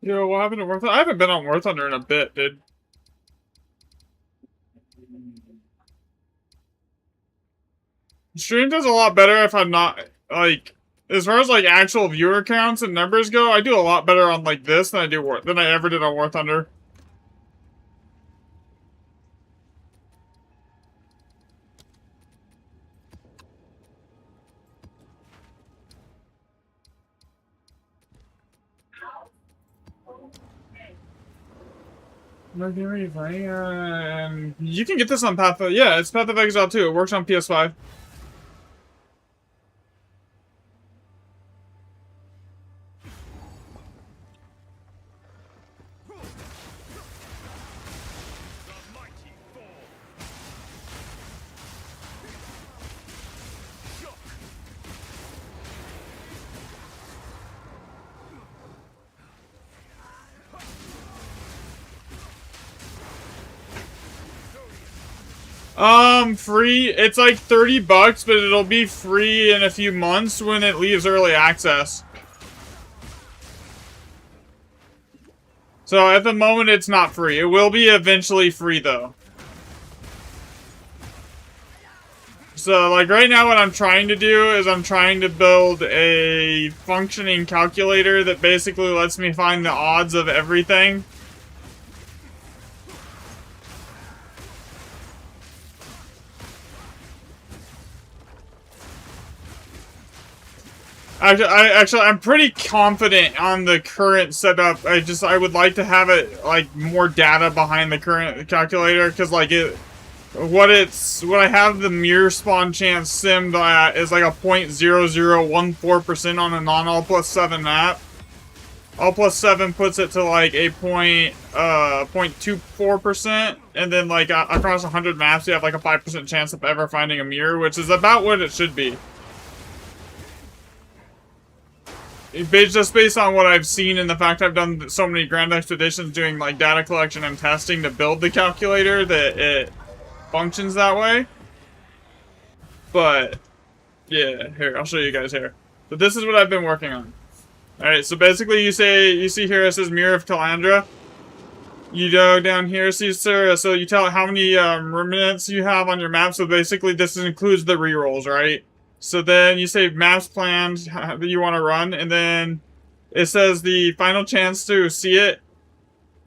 Yo, what happened to War Thunder? I haven't been on War Thunder in a bit, dude. Stream does a lot better if I'm not, like, as far as, like, actual viewer counts and numbers go, I do a lot better on, like, this than I ever did on War Thunder. You can get this on Path of... Yeah, it's Path of Exile too. It works on PS5. Free. It's like $30, but it'll be free in a few months when it leaves early access. So at the moment, it's not free. It will be eventually free, though. So, like, right now what I'm trying to do is I'm trying to build a functioning calculator that basically lets me find the odds of everything. I'm pretty confident on the current setup. I would like to have it, like, more data behind the current calculator, because, like, what I have the mirror spawn chance simmed at is like a 0.0014% on a non-all plus 7 map. All plus 7 puts it to like a 0.24%, and then like across 100 maps you have like a 5% chance of ever finding a mirror, which is about what it should be. Just based on what I've seen and the fact I've done so many Grand Expeditions doing like data collection and testing to build the calculator, that it functions that way. But yeah, here, I'll show you guys here. So this is what I've been working on. Alright, so basically you see here it says Mirror of Calandra. You go down here, see, sir, so you tell it how many remnants you have on your map. So basically this includes the rerolls, right? So then you say maps planned that you want to run, and then it says the final chance to see it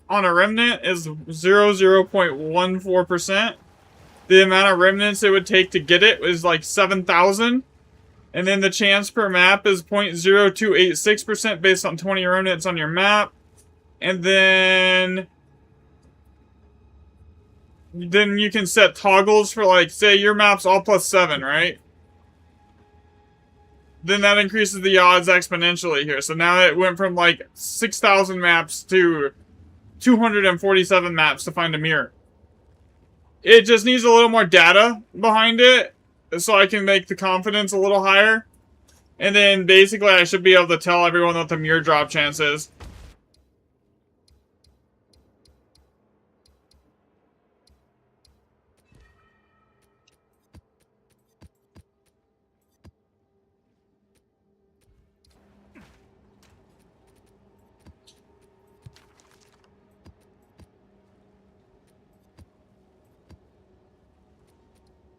on a remnant is 0.14%. The amount of remnants it would take to get it is like 7,000. And then the chance per map is 0.0286% based on 20 remnants on your map. And then you can set toggles for, like, say your map's all plus 7, right? Then that increases the odds exponentially here. So now it went from like 6,000 maps to 247 maps to find a mirror. It just needs a little more data behind it, so I can make the confidence a little higher. And then basically I should be able to tell everyone what the mirror drop chance is.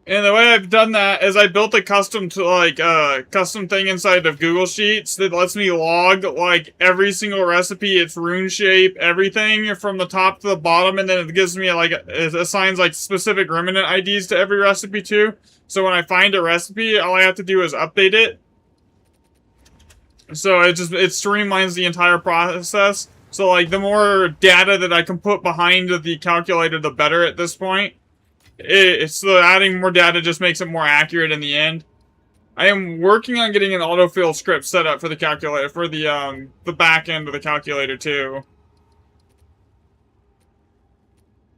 And the way I've done that is I built a custom thing inside of Google Sheets that lets me log like every single recipe, its rune shape, everything from the top to the bottom, and then it gives me like it assigns like specific remnant IDs to every recipe too. So when I find a recipe, all I have to do is update it. So it streamlines the entire process. So like the more data that I can put behind the calculator, the better at this point. Adding more data just makes it more accurate in the end. I am working on getting an autofill script set up for the calculator, for the back end of the calculator too.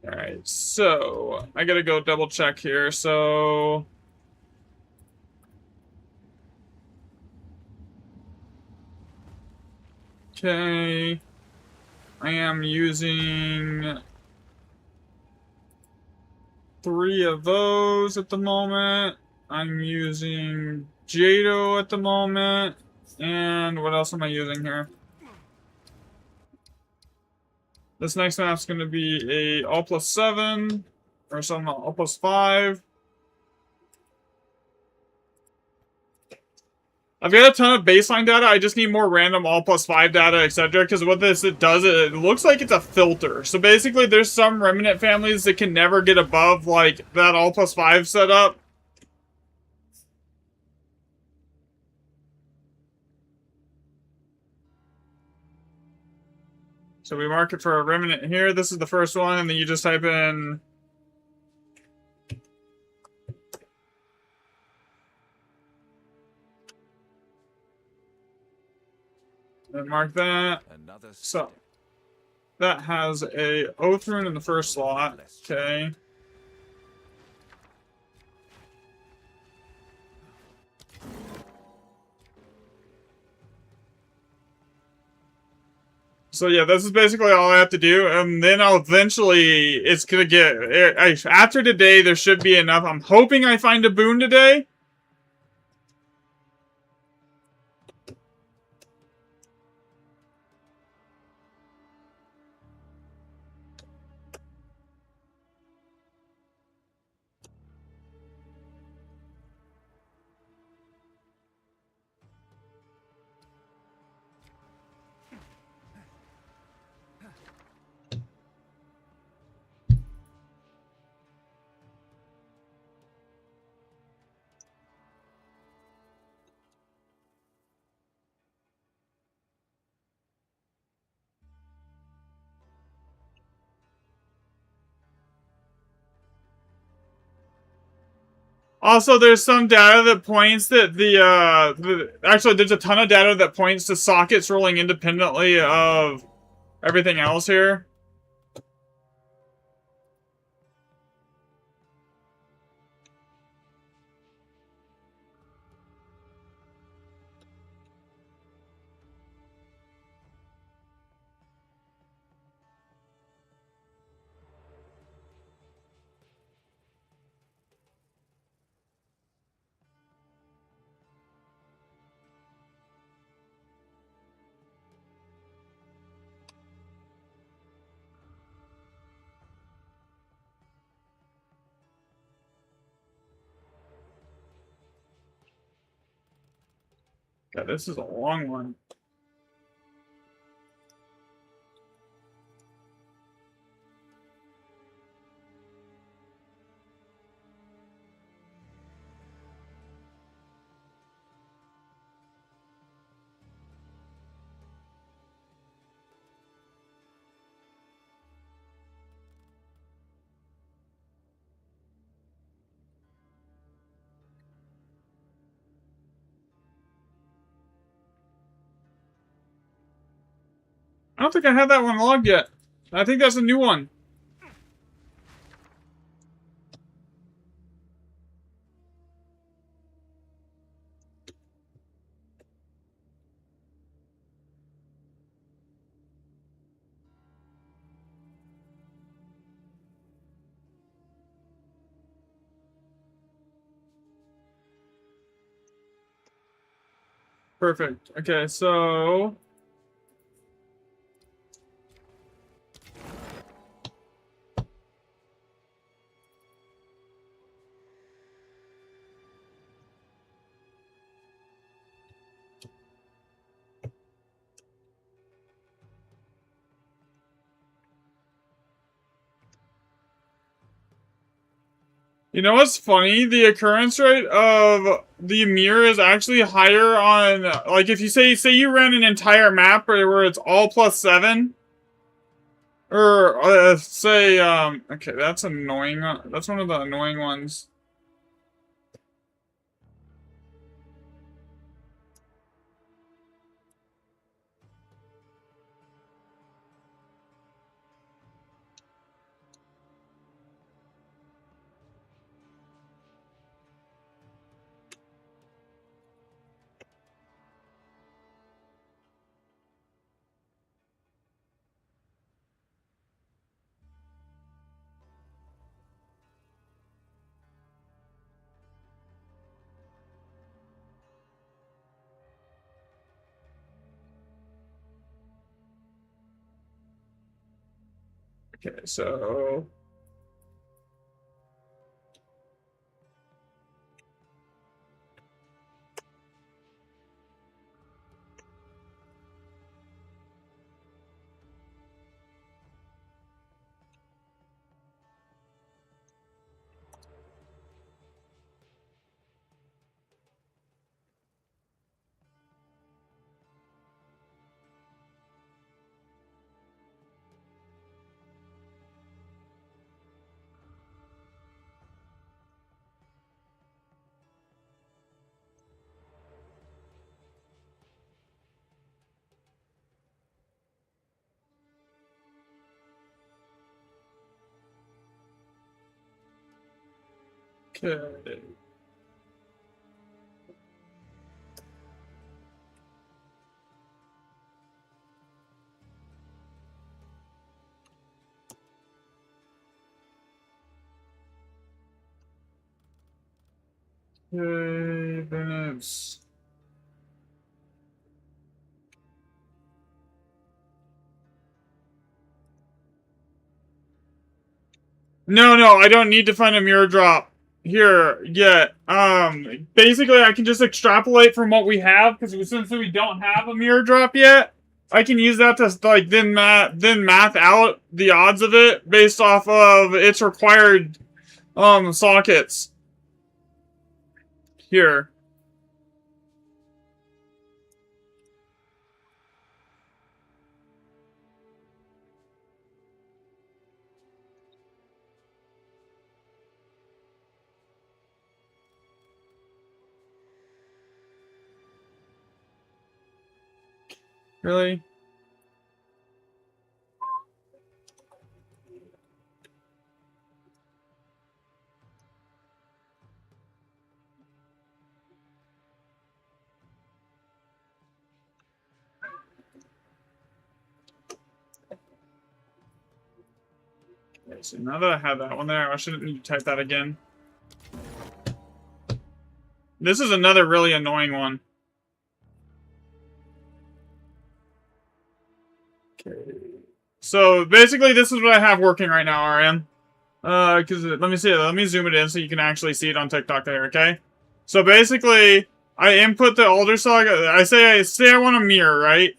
Alright, so I gotta go double check here, so okay. I am using 3 of those at the moment. I'm using Jado at the moment. And what else am I using here? This next map's going to be a all plus 7. Or something, all plus 5. I've got a ton of baseline data. I just need more random all plus 5 data, etc. Because what this it does, it looks like it's a filter. So basically, there's some remnant families that can never get above like that all plus 5 setup. So we mark it for a remnant here. This is the first one, and then you just type in. And mark that. So that has a oath rune in the first slot. Okay. So yeah, this is basically all I have to do, and then I'll eventually, it's gonna get, after today, there should be enough. I'm hoping I find a boon today. Also, there's some data that points that actually, there's a ton of data that points to sockets rolling independently of everything else here. God, this is a long one. I don't think I have that one logged yet. I think that's a new one. Perfect. Okay, so you know what's funny? The occurrence rate of the mirror is actually higher on, like, if you say you ran an entire map where it's all plus 7, or say, okay, that's annoying. That's one of the annoying ones. Okay, so okay. Okay, then it's no, I don't need to find a mirror drop here yet. Basically, I can just extrapolate from what we have because since we don't have a mirror drop yet, I can use that to like then math out the odds of it based off of its required sockets here. Really? Okay, so now that I have that one there, I shouldn't need to type that again. This is another really annoying one. Okay. So basically, this is what I have working right now, RM. Because let me see. Let me zoom it in so you can actually see it on TikTok there. Okay. So basically, I input the alder sock. I say I want a mirror, right?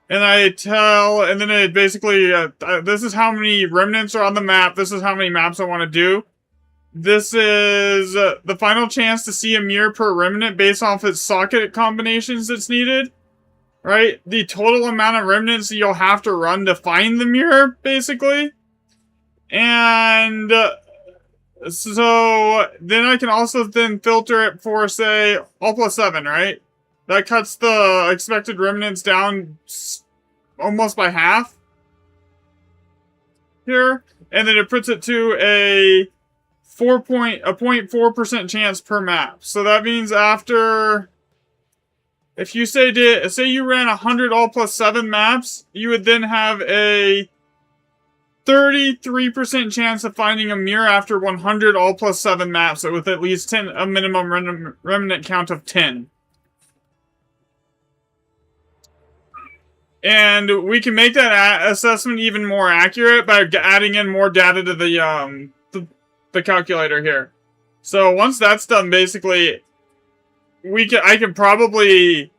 And and then it basically, this is how many remnants are on the map. This is how many maps I want to do. This is the final chance to see a mirror per remnant based off its socket combinations that's needed. Right? The total amount of remnants you'll have to run to find the mirror, basically. And so then I can also then filter it for, say, all plus 7, right? That cuts the expected remnants down almost by half here. And then it puts it to a 0.4% chance per map. So that means after, if you say you ran 100 all plus 7 maps, you would then have a 33% chance of finding a mirror after 100 all plus 7 maps with at least a minimum remnant count of 10. And we can make that assessment even more accurate by adding in more data to the calculator here. So once that's done, basically, I can probably,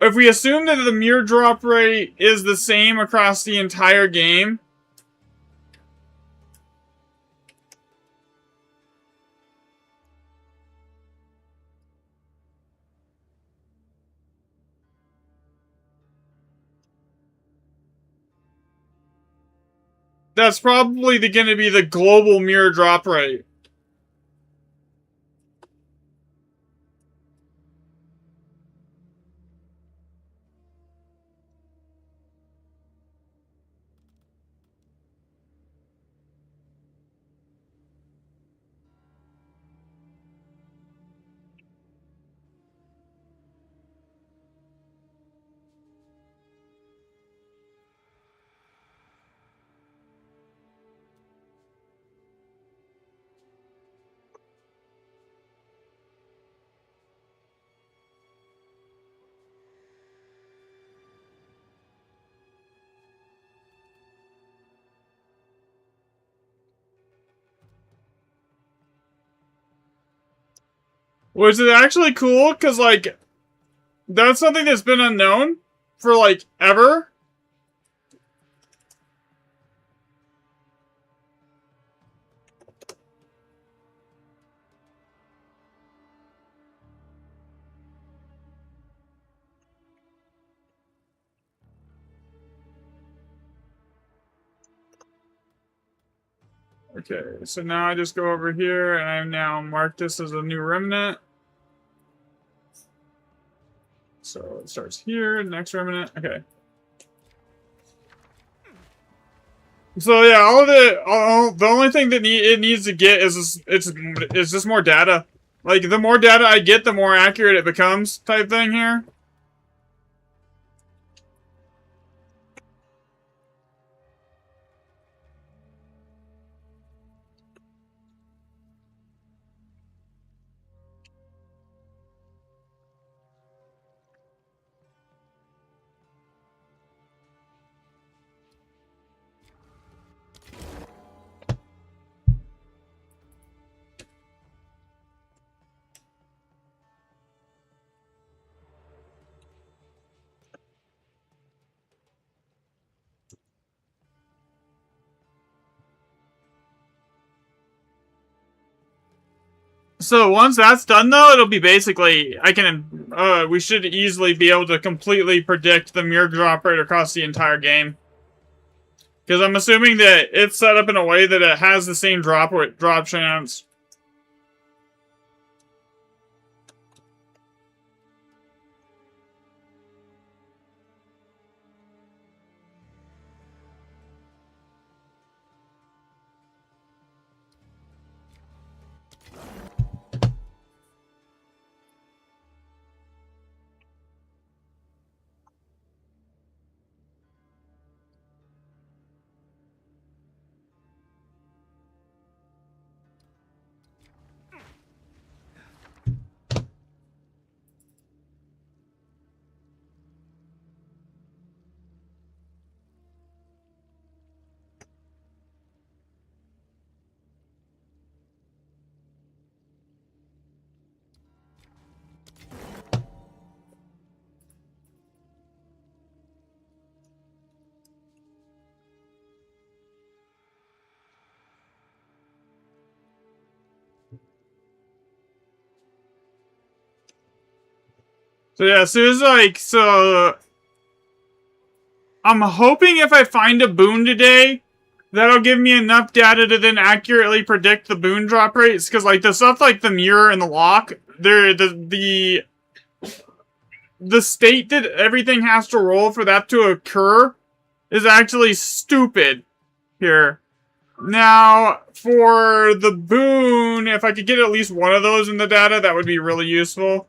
if we assume that the mirror drop rate is the same across the entire game, that's probably going to be the global mirror drop rate. Which is actually cool, because, like, that's something that's been unknown for, like, ever. Okay, so now I just go over here, and I now mark this as a new remnant. So it starts here, next remnant. Okay. So yeah, the only thing that it needs to get is just more data. Like the more data I get, the more accurate it becomes, type thing here. So once that's done, though, it'll be basically we should easily be able to completely predict the mirror drop rate across the entire game. Because I'm assuming that it's set up in a way that it has the same drop chance. So yeah, so I'm hoping if I find a boon today, that'll give me enough data to then accurately predict the boon drop rates. Because like the stuff like the mirror and the lock, the state that everything has to roll for that to occur is actually stupid here. Now, for the boon, if I could get at least one of those in the data, that would be really useful.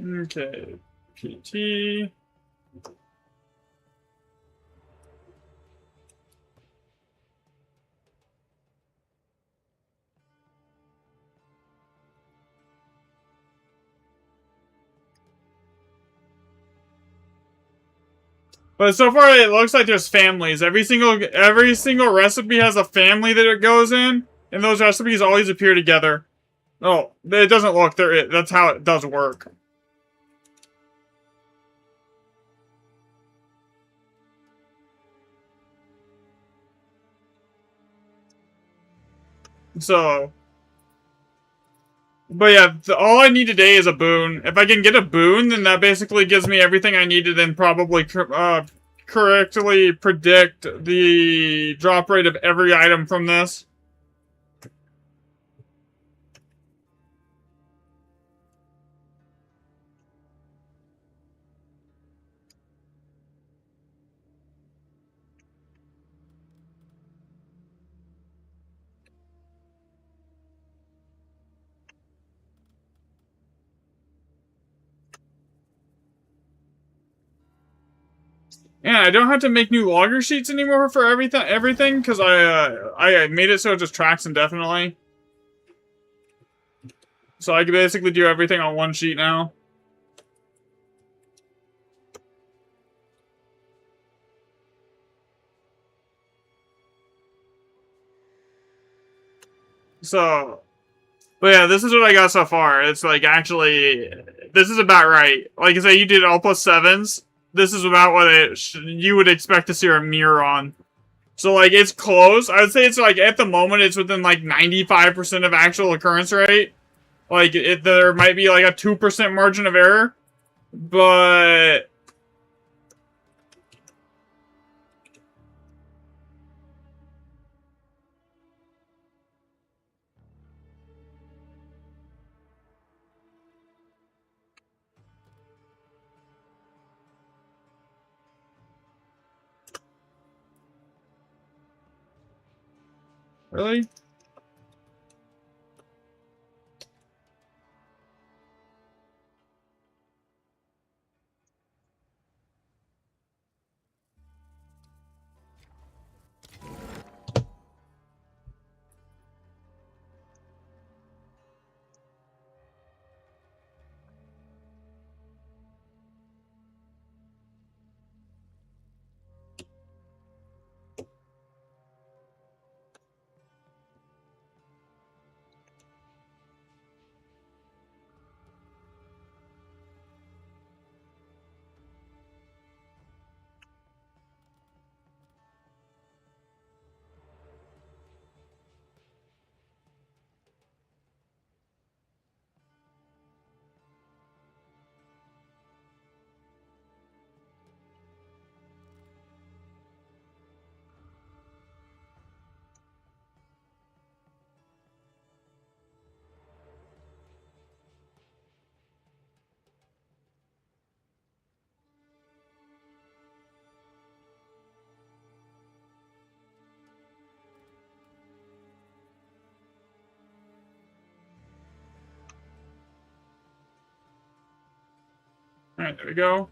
Okay, PT. But so far, it looks like there's families. Every single recipe has a family that it goes in, and those recipes always appear together. Oh, it doesn't look there. That's how it does work. So But yeah, all I need today is a boon. If I can get a boon, then that basically gives me everything I need to then probably correctly predict the drop rate of every item from this. Yeah, I don't have to make new logger sheets anymore for everything, because I made it so it just tracks indefinitely. So I can basically do everything on one sheet now. So, but yeah, this is what I got so far. It's like, actually, this is about right. Like I say, you did all plus sevens. This is about what you would expect to see a mirror on. So, like, it's close. I would say it's, like, at the moment, it's within, like, 95% of actual occurrence rate. Like, there might be, like, a 2% margin of error. But... Really? Alright, there we go.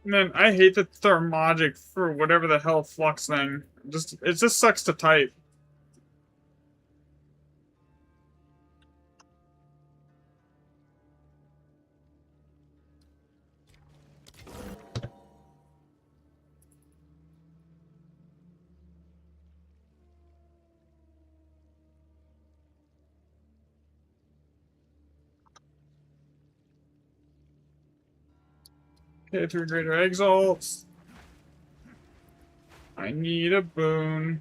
Man, I hate the Thermogic for whatever the hell flux thing. It just sucks to type. Okay, 3 greater exalts. I need a boon.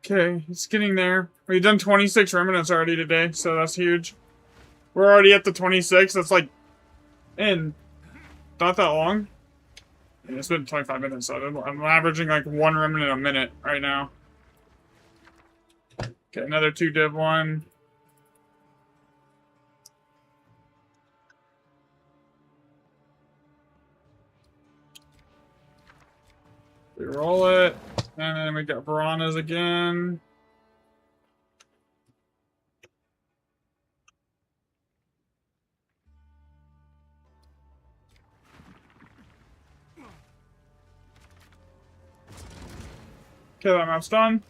Okay, it's getting there. We've done 26 remnants already today, so that's huge. We're already at the 26. That's like, in not that long. Yeah, it's been 25 minutes, so I'm averaging like 1 remnant a minute right now. Okay, another 2 div 1. We roll it, and then we got Piranhas again. Okay, that map's done.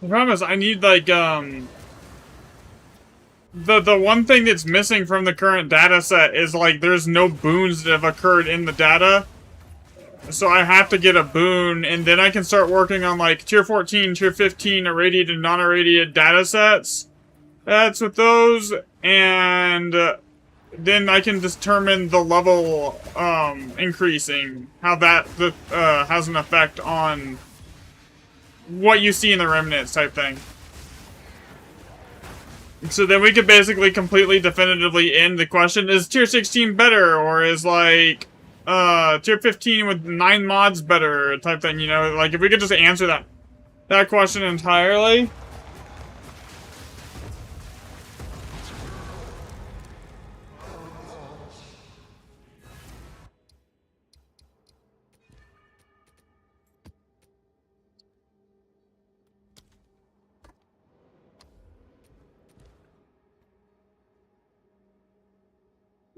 The problem is I need, like, the one thing that's missing from the current data set is, like, there's no boons that have occurred in the data. So I have to get a boon, and then I can start working on, like, tier 14, tier 15 irradiated and non-irradiated data sets. That's with those, and then I can determine the level, increasing, how that has an effect on what you see in the remnants type thing. So then we could basically completely definitively end the question, is tier 16 better, or is, like, tier 15 with 9 mods better type thing, you know? Like, if we could just answer that question entirely.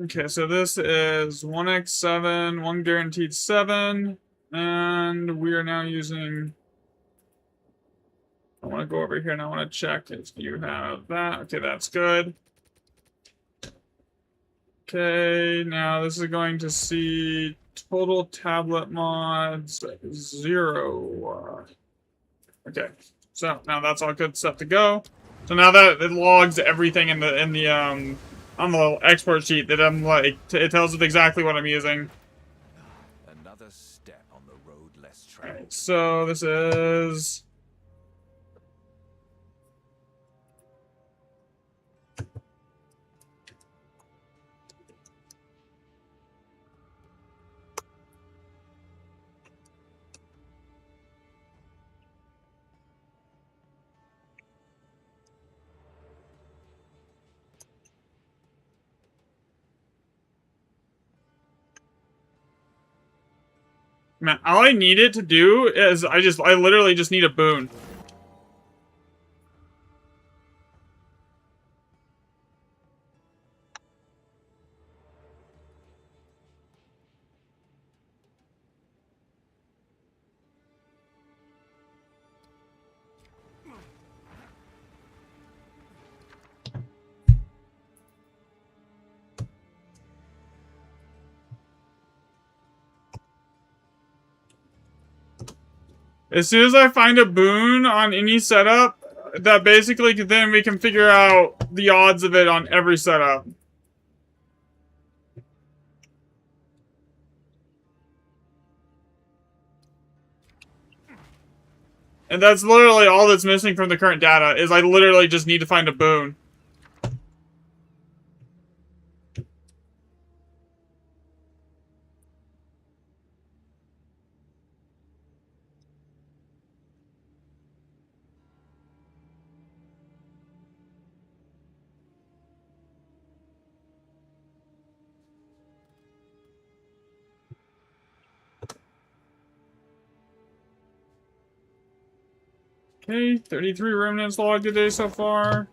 Okay, so this is 1x7, 1 guaranteed 7, and we are now using... I want to go over here and I want to check if you have that. Okay, that's good. Okay, now this is going to see total tablet mods 0. Okay, so now that's all good stuff to go. So now that it logs everything in the on the export sheet that I'm like, it tells it exactly what I'm using. Another step on the road less traveled. Right, so this is... Man, all I need it to do is I literally just need a boon. As soon as I find a boon on any setup, that basically then we can figure out the odds of it on every setup. And that's literally all that's missing from the current data, is I literally just need to find a boon. Okay, 33 remnants logged today so far.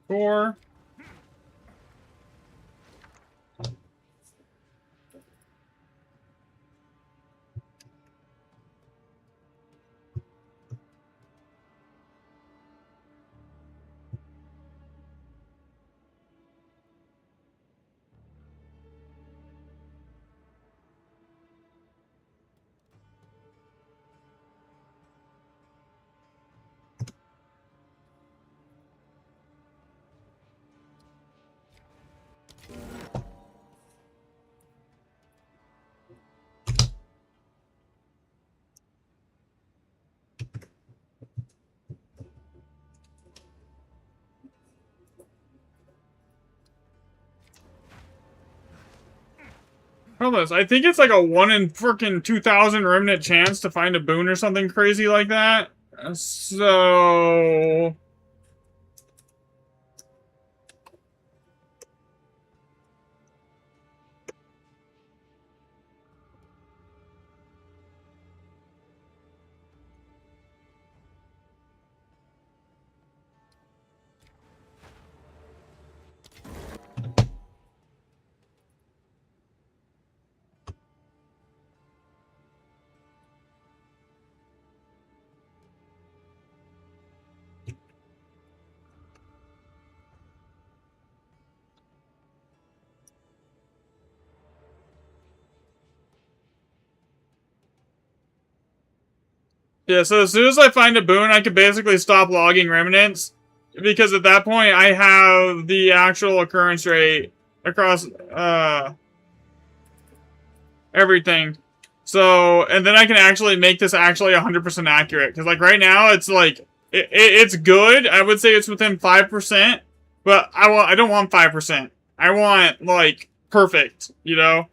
Four. Problem is, I think it's like a 1 in freaking 2,000 remnant chance to find a boon or something crazy like that. So... Yeah, so as soon as I find a boon, I can basically stop logging remnants. Because at that point, I have the actual occurrence rate across, everything. So, and then I can actually make this actually 100% accurate. Because, like, right now, it's, like, it's good. I would say it's within 5%. But I don't want 5%. I want, like, perfect, you know?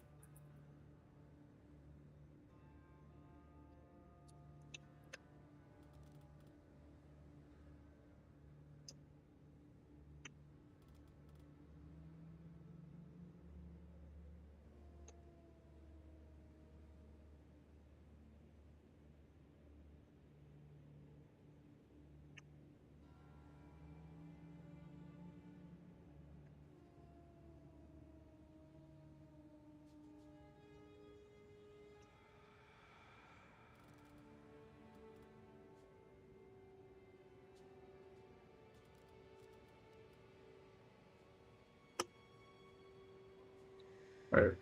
Right.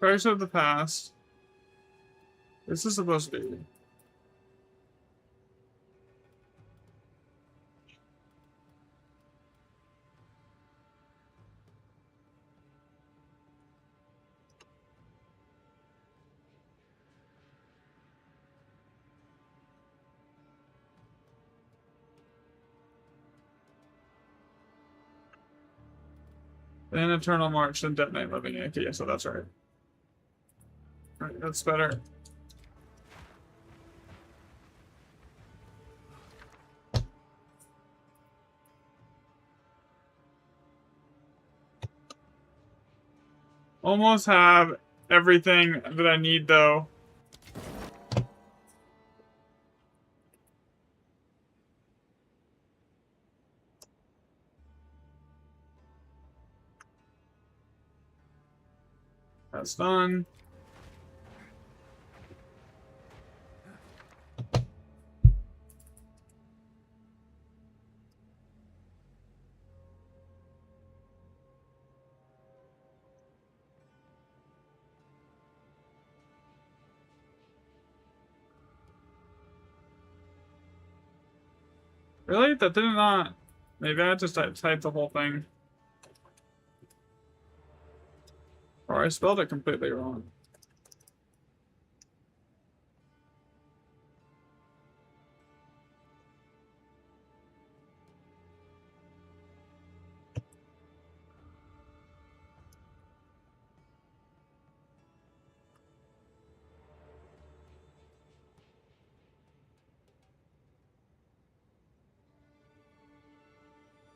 Price of the past. This is supposed to be. Then Eternal March, then Detonate Living Yankee. Yeah, so that's right. Right, that's better. Almost have everything that I need, though. That's done. Really? That did not... Maybe I just typed the whole thing. Or I spelled it completely wrong.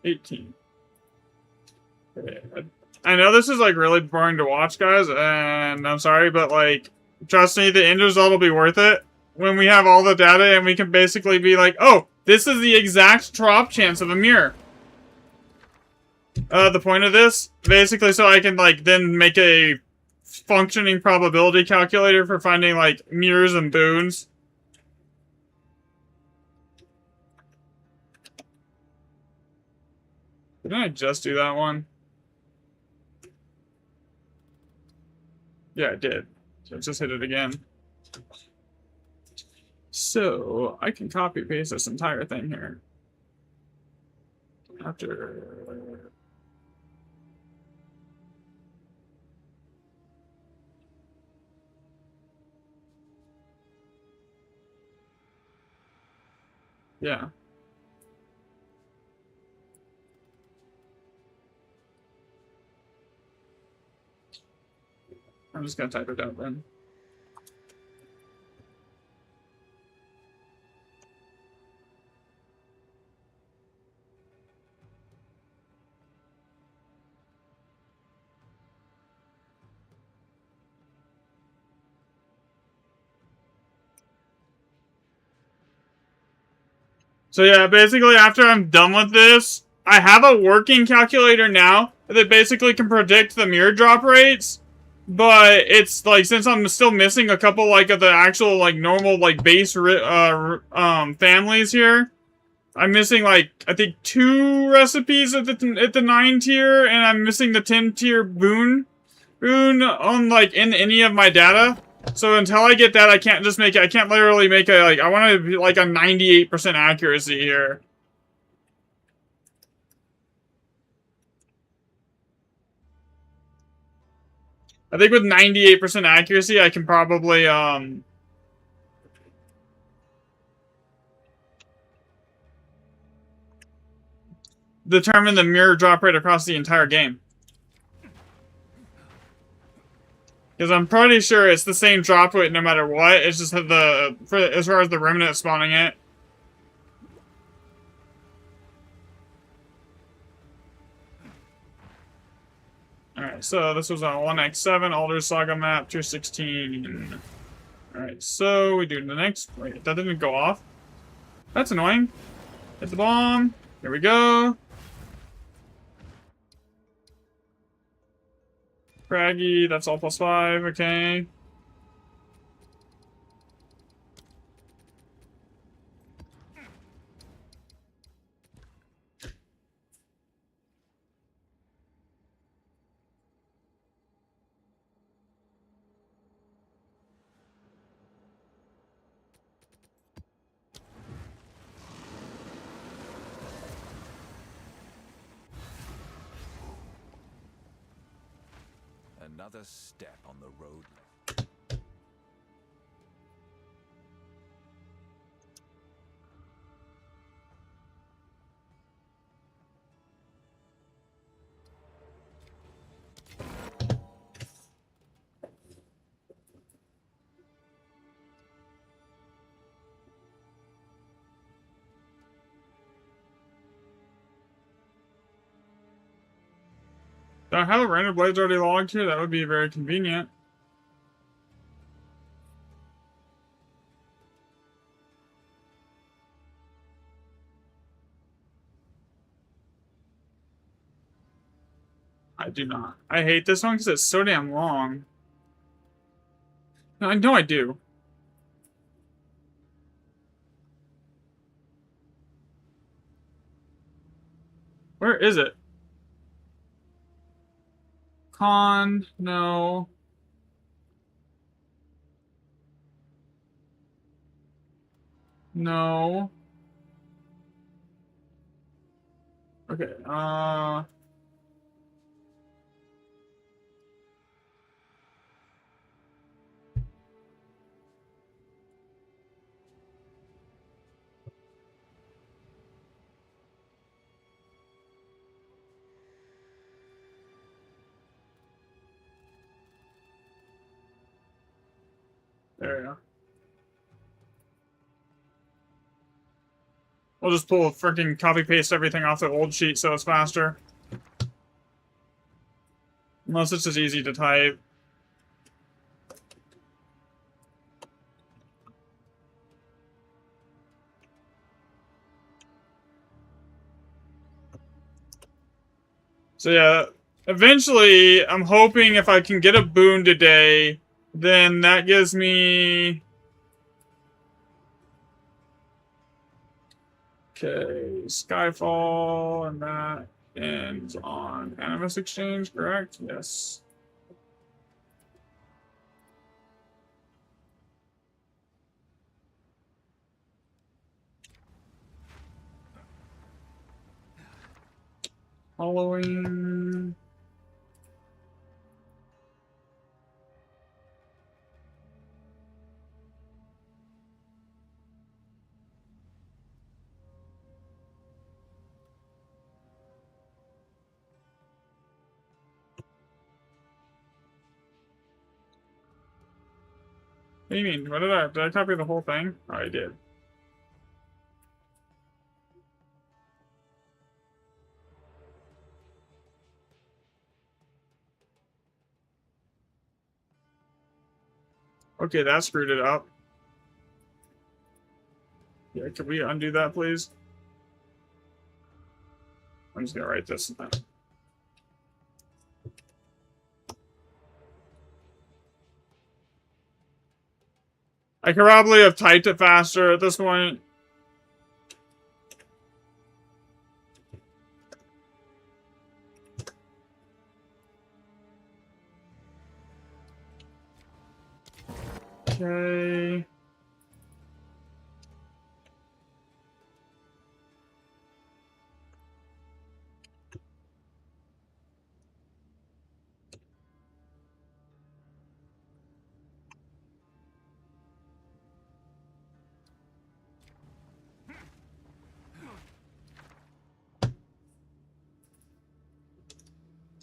$18. Okay. I know this is like really boring to watch, guys, and I'm sorry, but like, trust me, the end result will be worth it when we have all the data and we can basically be like, oh, this is the exact drop chance of a mirror. The point of this, basically, so I can like then make a functioning probability calculator for finding like mirrors and boons. Didn't I just do that one? Yeah, I did. So just hit it again. So I can copy paste this entire thing here. After. Yeah. I'm just gonna type it out then. So yeah, basically after I'm done with this, I have a working calculator now that basically can predict the mirror drop rates. But it's like, since I'm still missing a couple like of the actual like normal like base families here, I'm missing like I think 2 recipes at the 9 tier, and I'm missing the 10 tier boon on like in any of my data. So until I get that, I can't just make it. I can't literally make a like. I want to be like a 98% accuracy here. I think with 98% accuracy, I can probably determine the mirror drop rate across the entire game. Because I'm pretty sure it's the same drop rate no matter what. It's just as far as the remnant spawning it. Alright, so this was on 1x7, Alder's Saga map, tier 16. Alright, so we do the next. Wait, that didn't go off. That's annoying. Hit the bomb. Here we go. Craggy, that's all +5, okay. Another step on the road. Do I have a random blades already logged here? That would be very convenient. I do not. I hate this one because it's so damn long. No, I know I do. Where is it? Con, no. No. Okay, there we go. We'll just freaking copy paste everything off the old sheet so it's faster. Unless it's just easy to type. So yeah, eventually, I'm hoping if I can get a boon today, then that gives me... Okay, Skyfall, and that ends on Animus Exchange, correct? Yes. Halloween... do you mean? What did I copy the whole thing? Oh, I did. Okay, that screwed it up. Yeah, could we undo that, please? I'm just gonna write this down. I could probably have typed it faster at this point. Okay.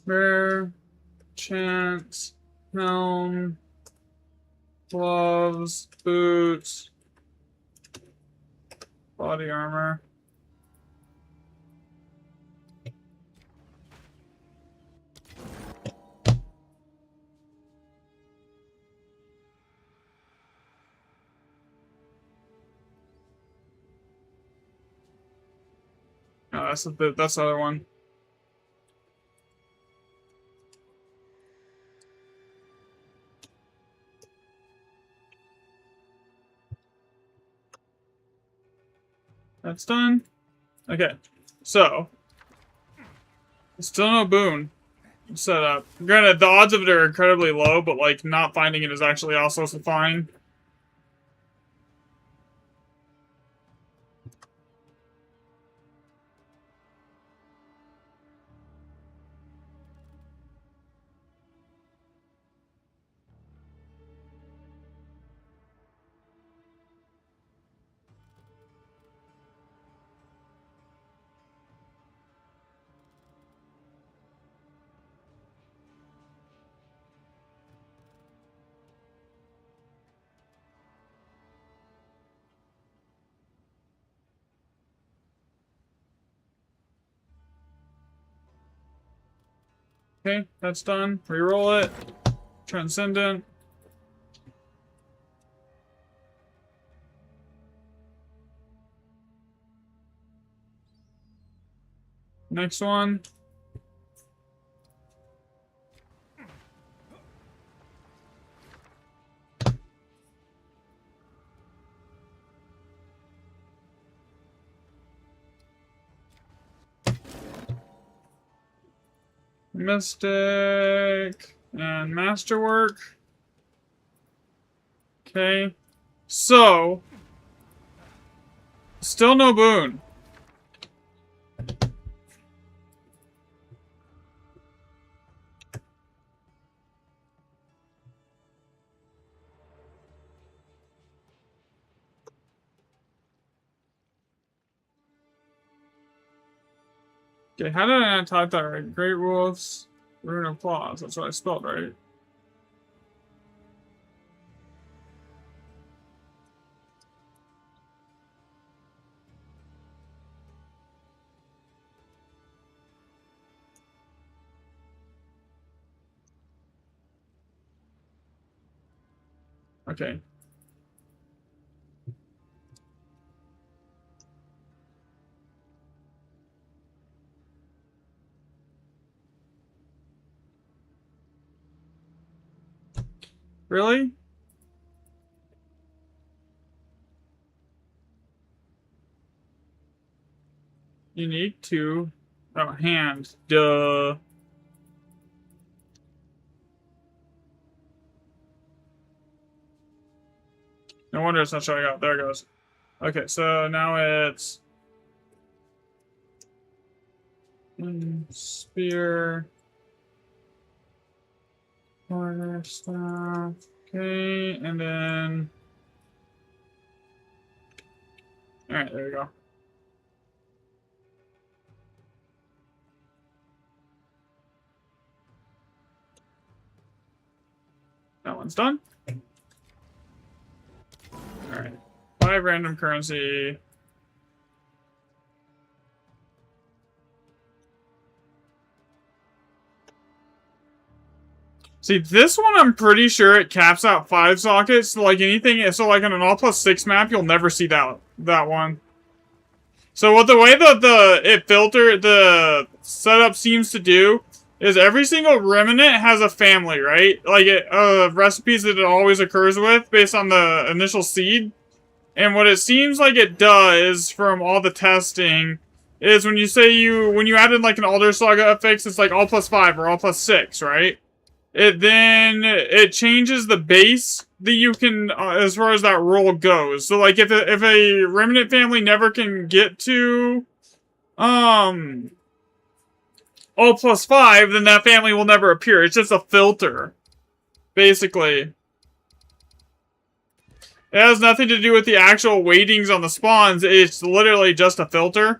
Rare, chance, helm, gloves, boots, body armor. Oh, that's the other one. That's done. Okay, so still no boon set up. Granted, the odds of it are incredibly low, but like not finding it is actually also fine. Okay, that's done. Reroll it. Transcendent. Next one. Mystic and Masterwork. Okay. So, still no boon. Okay, how did I not type that right? Great Wolves, Rune of Claws. That's what I spelled, right? Okay. Really? Unique to... Oh, hand. Duh. No wonder it's not showing up. There it goes. Okay, so now it's... Spear. Corner staff. Okay, and then... Alright, there we go. That one's done. 5 random currency. See, this one I'm pretty sure it caps out 5 sockets. So like anything, so like on an all plus 6 map, you'll never see that one. So what the way that the setup seems to do is every single remnant has a family, right? Like recipes that it always occurs with based on the initial seed. And what it seems like it does from all the testing is when you add in like an Alder Saga affix, it's like all plus 5 or all plus 6, right? It changes the base that you can as far as that roll goes. So like if a remnant family never can get to all plus 5, then that family will never appear. It's just a filter, basically. It has nothing to do with the actual weightings on the spawns. It's literally just a filter.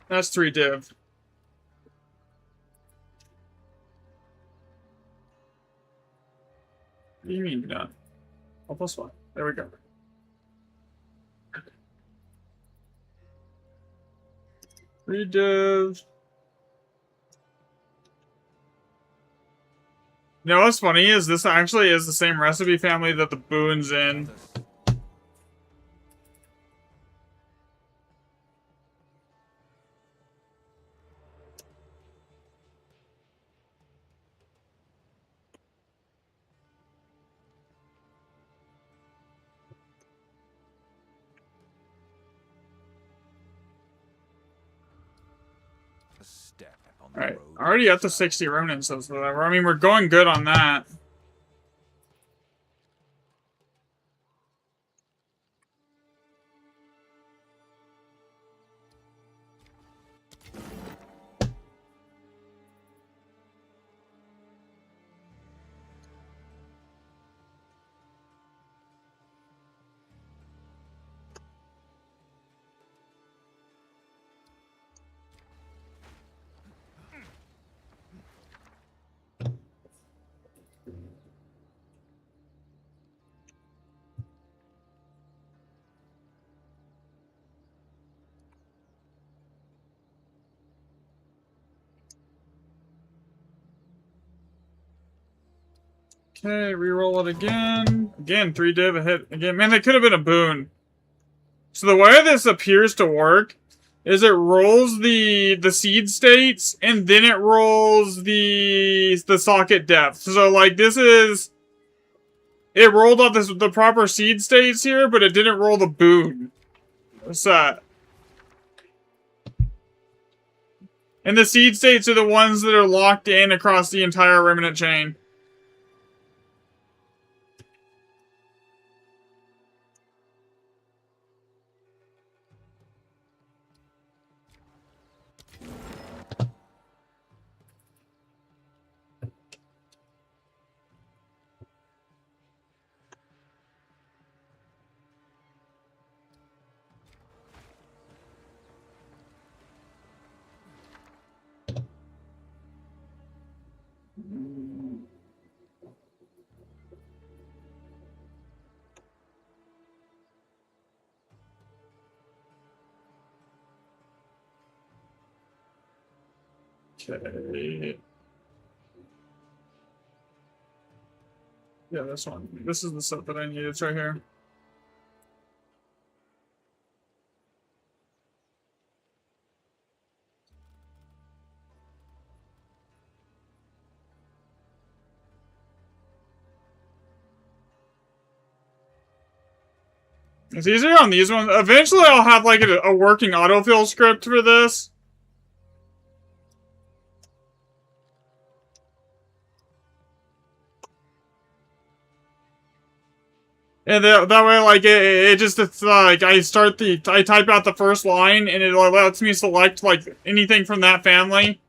That's 3 div. What do you mean done? Oh, plus 1. There we go. Three div. You know what's funny is this actually is the same recipe family that the boon's in. Alright, already up to 60 remnants, so whatever. I mean, we're going good on that. Okay, reroll it again. Again, 3 div, a hit. Again, man, that could have been a boon. So the way this appears to work is it rolls the seed states, and then it rolls the socket depth. So, like, this is... It rolled off the proper seed states here, but it didn't roll the boon. What's that? And the seed states are the ones that are locked in across the entire remnant chain. Okay. Yeah, this one. This is the stuff that I need. It's right here. It's easier on these ones. Eventually, I'll have like a working autofill script for this. And that way, like, it just, it's like, I type out the first line, and it lets me select, like, anything from that family.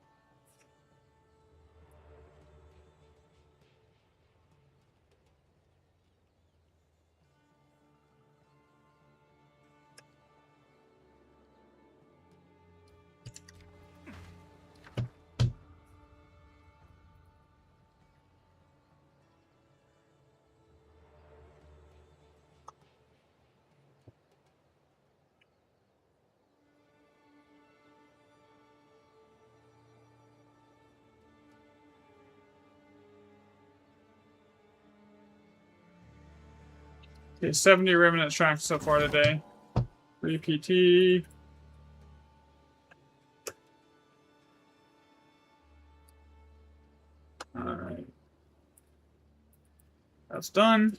Okay, 70 remnants tracked so far today. 3 PT. Alright. That's done.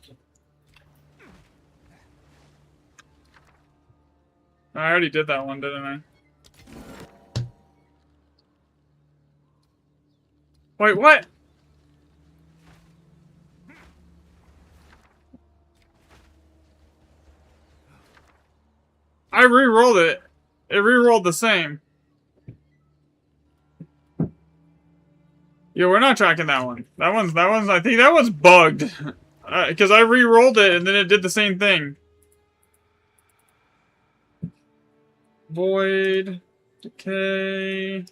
I already did that one, didn't I? Wait, what? I re-rolled it. It re-rolled the same. Yeah, we're not tracking that one. That one's, I think that one's bugged. Because I re-rolled it and then it did the same thing. Void. Decay.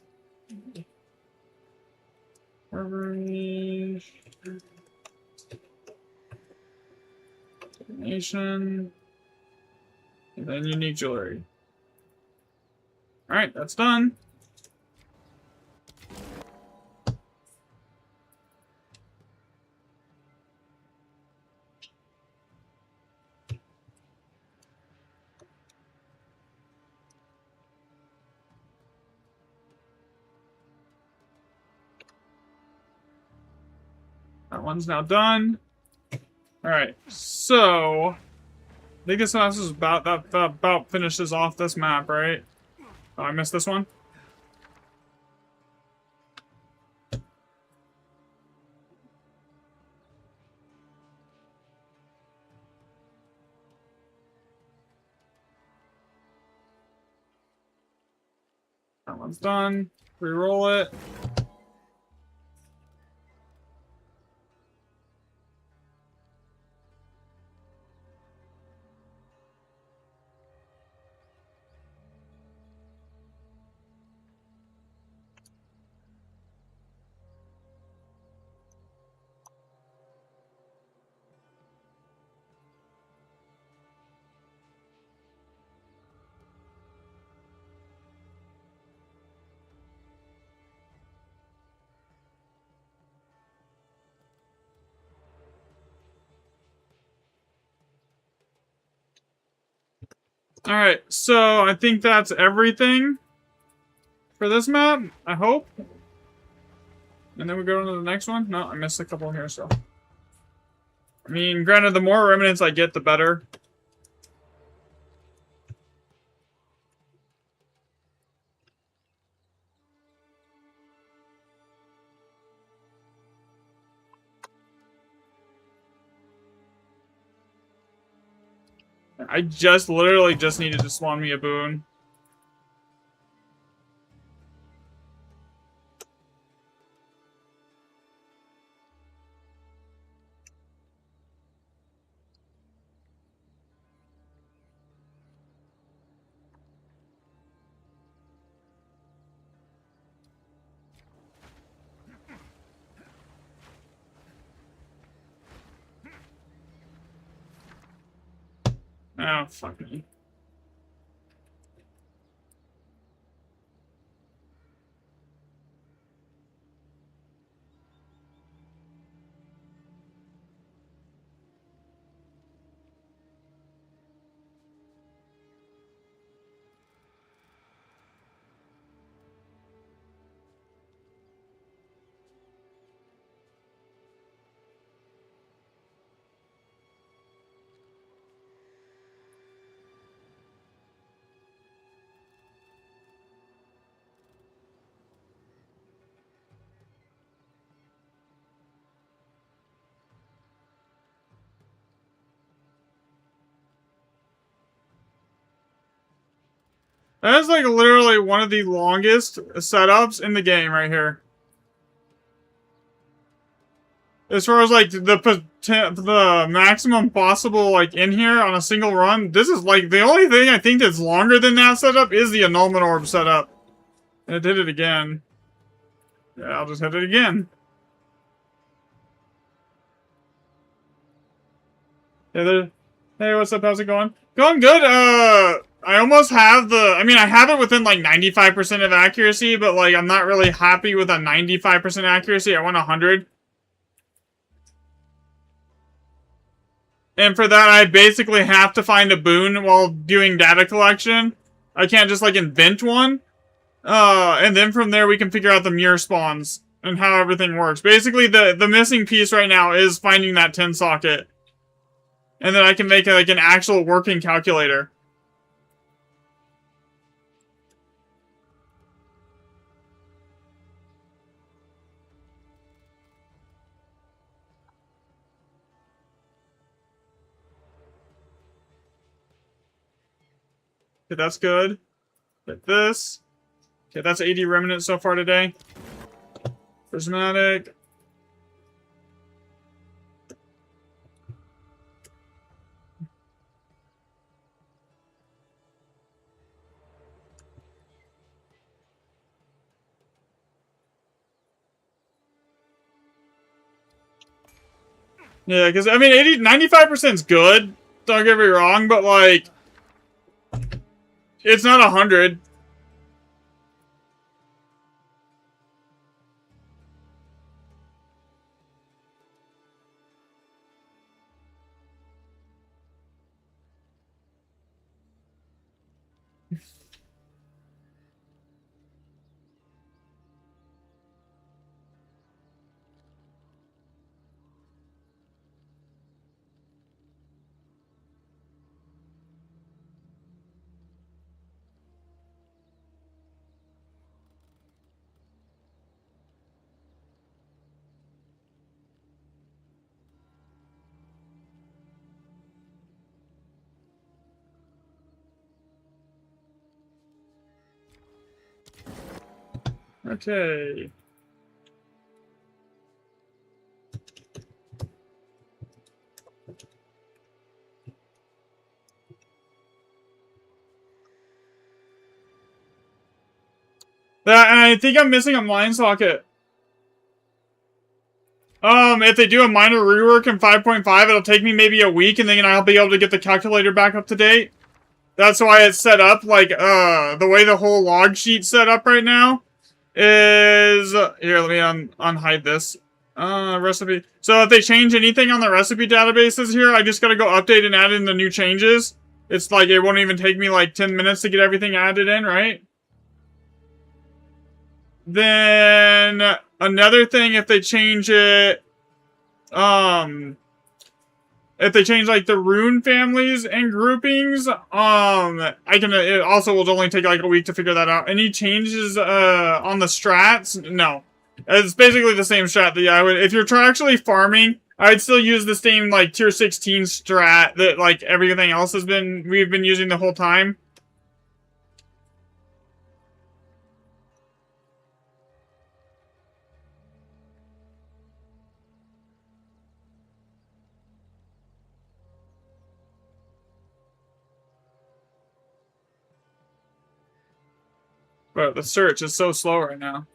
Reverberation. Nation. And then unique jewelry. Alright, that's done. That one's now done. Alright, so I think this house is about finishes off this map, right? Oh, I missed this one. That one's done. Reroll it. Alright, so I think that's everything for this map, I hope. And then we go on to the next one. No, I missed a couple here, so. I mean, granted, the more remnants I get, the better. I literally just needed to spawn me a boon. Oh, fuck me. That is like literally one of the longest setups in the game right here. As far as like the maximum possible like in here on a single run, this is like the only thing I think that's longer than that setup is the annulment orb setup. And it did it again. Yeah, I'll just hit it again. Hey, what's up? How's it going? Going good. I almost have the... I mean, I have it within, like, 95% of accuracy, but, like, I'm not really happy with a 95% accuracy. I want 100. And for that, I basically have to find a boon while doing data collection. I can't just, like, invent one. And then from there, we can figure out the mirror spawns and how everything works. Basically, the missing piece right now is finding that 10 socket. And then I can make, like, an actual working calculator. Okay, that's good. Get this. Okay, that's 80 remnants so far today. Prismatic. Yeah, because, I mean, 95% is good. Don't get me wrong, but, like, it's not 100. Okay. That, and I think I'm missing a mine socket. If they do a minor rework in 5.5, it'll take me maybe a week, and then I'll be able to get the calculator back up to date. That's why it's set up, like, the way the whole log sheet's set up right now is... Here, let me unhide this. Recipe. So if they change anything on the recipe databases here, I just gotta go update and add in the new changes. It's like, it won't even take me, like, 10 minutes to get everything added in, right? Then, another thing, if they change it, if they change, like, the rune families and groupings, it also will only take, like, a week to figure that out. Any changes, on the strats? No. It's basically the same strat that I would, if you're actually farming, I'd still use the same, like, tier 16 strat that, like, everything else we've been using the whole time. But the search is so slow right now.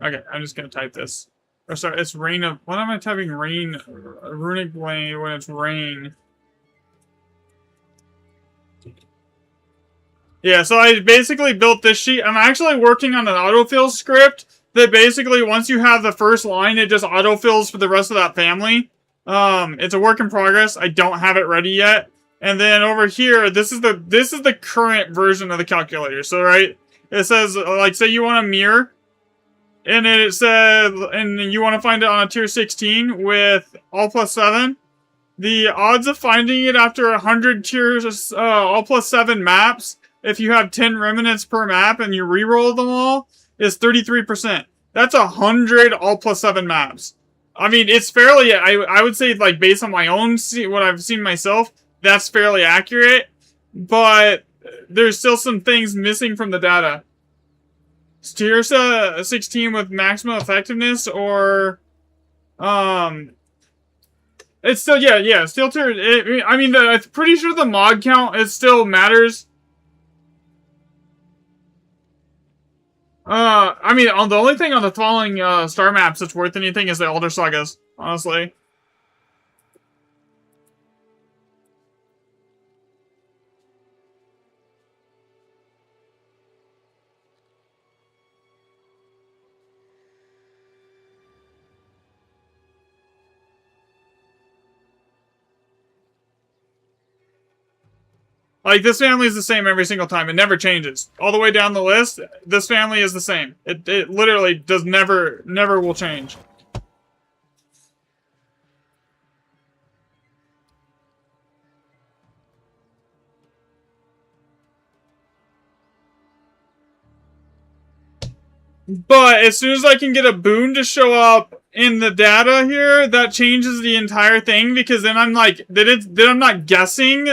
Okay, I'm just gonna type this. Or sorry, it's rain of... What am I typing? Rain... Runic blade when it's rain. Yeah, so I basically built this sheet. I'm actually working on an autofill script that basically, once you have the first line, it just autofills for the rest of that family. It's a work in progress. I don't have it ready yet. And then over here, this is the current version of the calculator. So, right, it says, like, say you want a mirror, and it says, and you want to find it on a tier 16 with all plus 7. The odds of finding it after 100 tiers, all plus 7 maps, if you have 10 remnants per map and you reroll them all, is 33%. That's 100 all plus 7 maps. I mean, it's fairly, I would say, like, based on my own, what I've seen myself, that's fairly accurate, but there's still some things missing from the data. Is Teersa 16 with maximum effectiveness, or, it's still, yeah, still tier, I mean, I'm pretty sure the mod count, it still matters. I mean, the only thing on the following, star maps that's worth anything is the Elder Sagas, honestly. Like, this family is the same every single time. It never changes. All the way down the list, this family is the same. It literally does never will change. But as soon as I can get a boon to show up in the data here, that changes the entire thing, because then I'm like, then I'm not guessing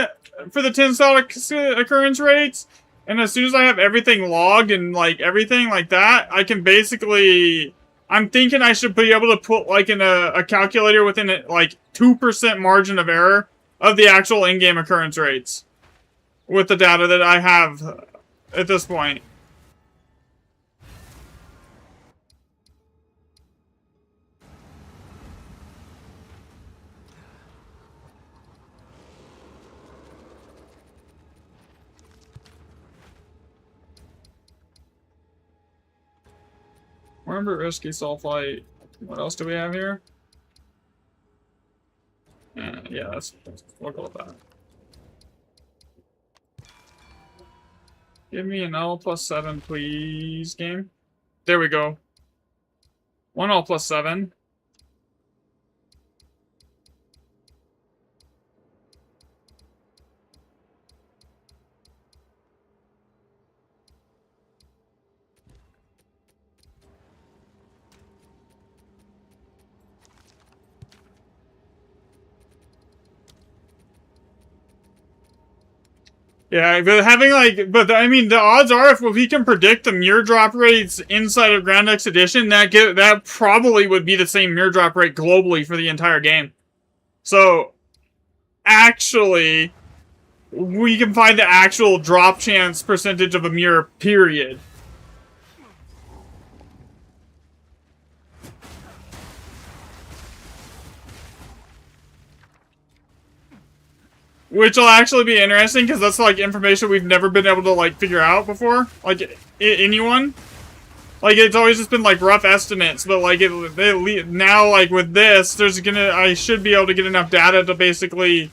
for the 10 static occurrence rates, and as soon as I have everything logged and like everything like that, I can basically, I'm thinking I should be able to put like in a calculator within a, like 2% margin of error of the actual in-game occurrence rates with the data that I have at this point. Remember risky sulfite. What else do we have here? Yeah, let's look at that. Give me an L plus 7, please, game. There we go. 1 L plus 7. Yeah, but having like, I mean, the odds are if we can predict the mirror drop rates inside of Grand X Edition, that probably would be the same mirror drop rate globally for the entire game. So, actually, we can find the actual drop chance percentage of a mirror, period. Which will actually be interesting, because that's, like, information we've never been able to, like, figure out before. Like, anyone. Like, it's always just been, like, rough estimates, but, like, now, like, with this, I should be able to get enough data to basically,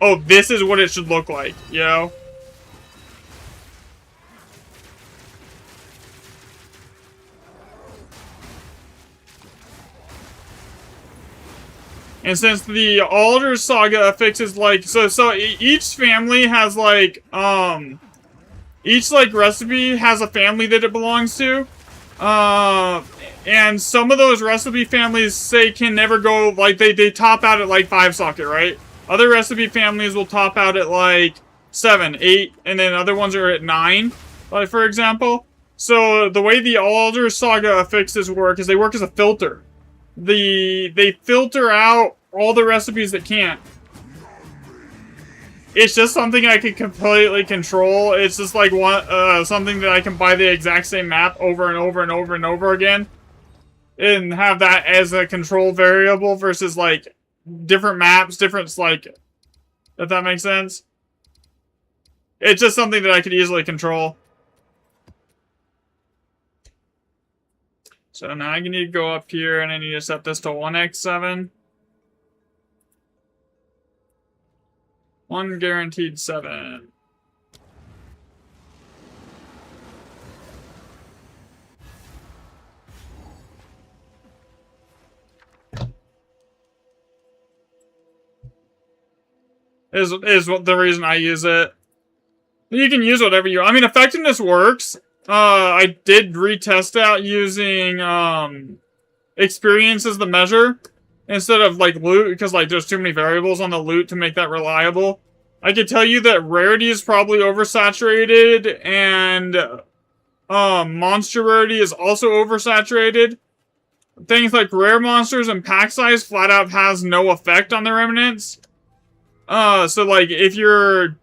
oh, this is what it should look like, you know? And since the Alder Saga affixes, like, so each family has, like, each, like, recipe has a family that it belongs to. And some of those recipe families say can never go, like, they top out at, like, 5 socket, right? Other recipe families will top out at, like, 7, 8, and then other ones are at 9, like, for example. So the way the Alder Saga affixes work is they work as a filter. They filter out all the recipes that can't. It's just something I can completely control. It's just like something that I can buy the exact same map over and over and over and over again, and have that as a control variable versus like different maps, like, if that makes sense. It's just something that I could easily control. So now I need to go up here and I need to set this to 1x7. 1 guaranteed 7. Is what the reason I use it. You can use whatever you... I mean, effectiveness works. I did retest out using experience as the measure instead of like loot, because like there's too many variables on the loot to make that reliable. I can tell you that rarity is probably oversaturated, and monster rarity is also oversaturated. Things like rare monsters and pack size flat out has no effect on the remnants. So like if you're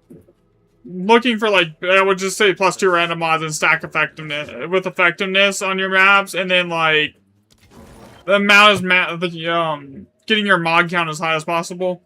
looking for like, I would just say +2 random mods and stack effectiveness on your maps, and then like the amount is getting your mod count as high as possible.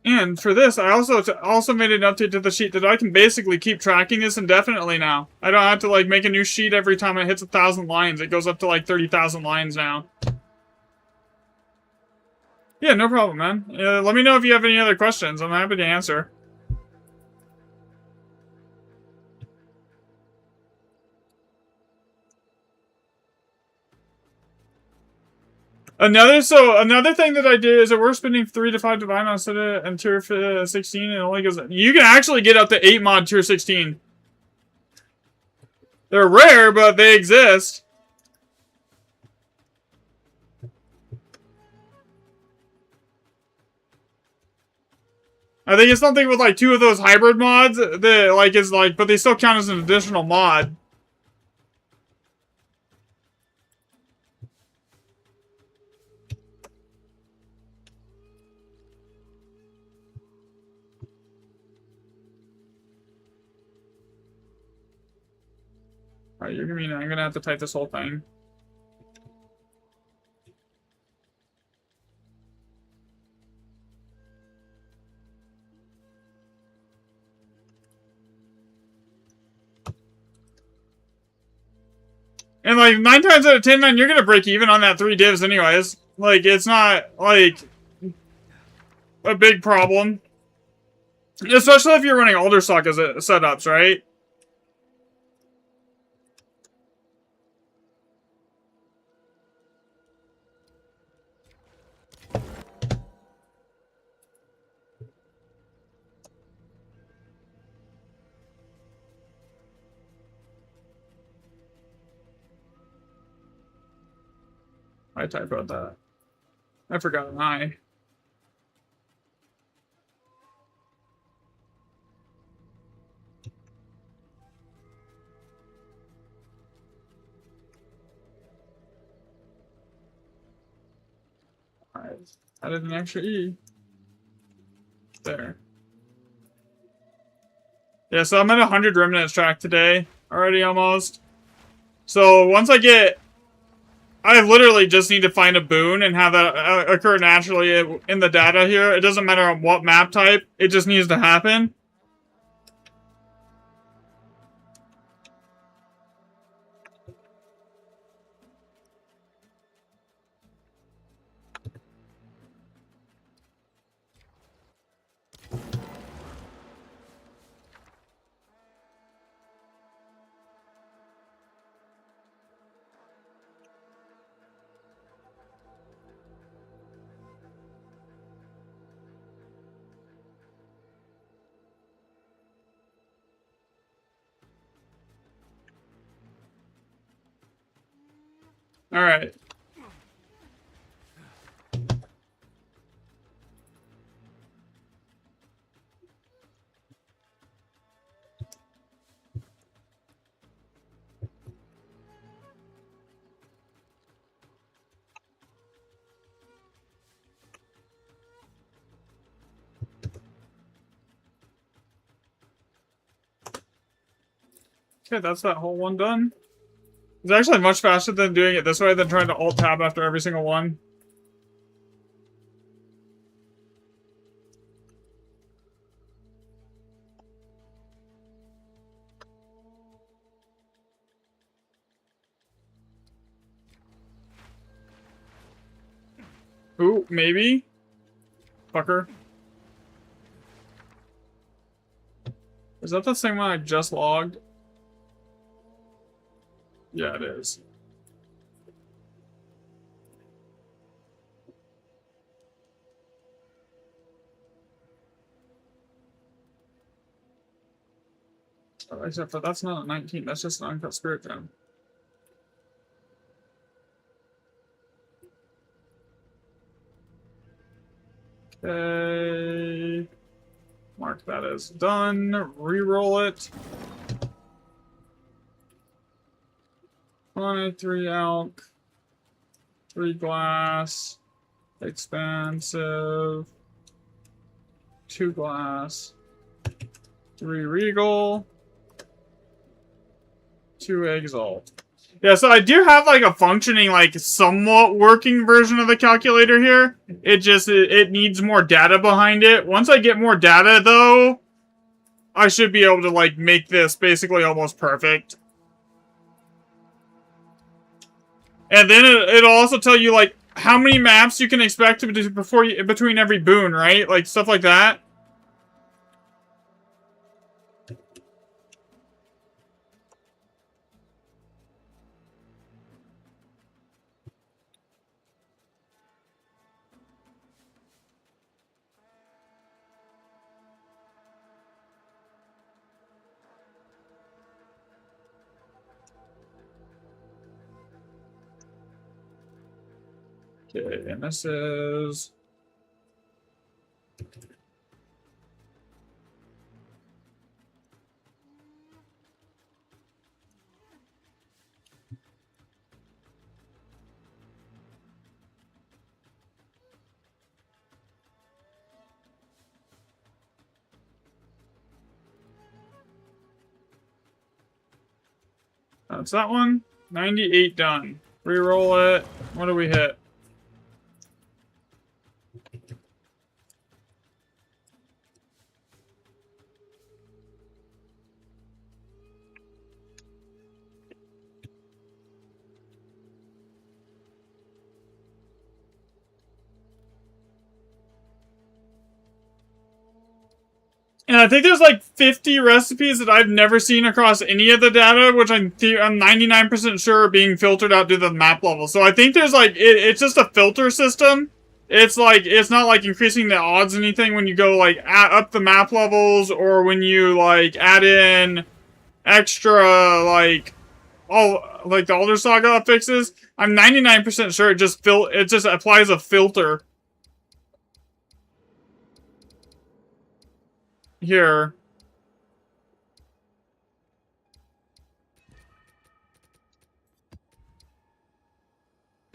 And for this, I also made an update to the sheet that I can basically keep tracking this indefinitely now. I don't have to like make a new sheet every time it hits 1,000 lines. It goes up to like 30,000 lines now. Yeah, no problem, man. Let me know if you have any other questions. I'm happy to answer. Another thing that I did is that we're spending 3 to 5 divine on Seta and tier 16, and it only goes. You can actually get up to 8 mod tier 16. They're rare, but they exist. I think it's something with like 2 of those hybrid mods that like is like, but they still count as an additional mod. Alright, you're gonna mean I'm gonna have to type this whole thing. And like 9 times out of 10, man, you're gonna break even on that 3 divs anyways. Like, it's not like a big problem. Especially if you're running Aldersock as setups, right? I typoed that. I forgot an I. Alright. Added an extra E. There. Yeah, so I'm at 100 remnants track today. Already almost. So once I get... I literally just need to find a boon and have that occur naturally in the data here. It doesn't matter on what map type. It just needs to happen. Alright. Okay, that's that whole one done. It's actually much faster than doing it this way than trying to alt-tab after every single one. Ooh, maybe? Fucker. Is that the same one I just logged? Yeah, it is. Oh, except for that's not a 19, that's just an uncut spirit gem. Okay. Mark that as done. Reroll it. 3 elk. 3 glass. Expansive. 2 glass. 3 regal. 2 exalt. Yeah, so I do have like a functioning, like somewhat working version of the calculator here. It needs more data behind it. Once I get more data though, I should be able to like make this basically almost perfect. And then it'll also tell you like how many maps you can expect to do between every boon, right? Like stuff like that. Okay, and this is... That's that one. 98 done. Reroll it. What do we hit? And I think there's like 50 recipes that I've never seen across any of the data, which I'm 99% sure are being filtered out to the map level. So I think there's like, it's just a filter system. It's like, it's not like increasing the odds or anything when you go like up the map levels or when you like add in extra like, like the Elder Saga fixes. I'm 99% sure it just applies a filter. Here.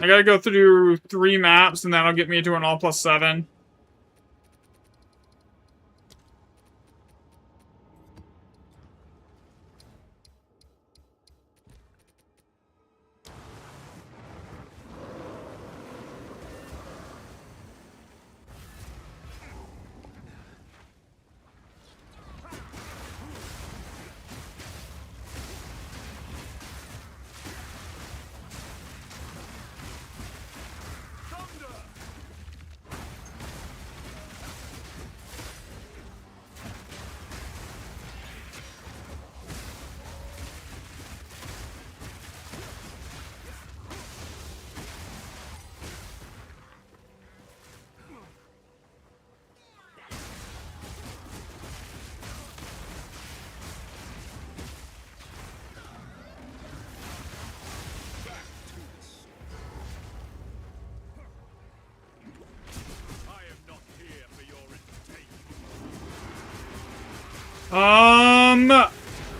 I gotta go through 3 maps and that'll get me to an all plus 7.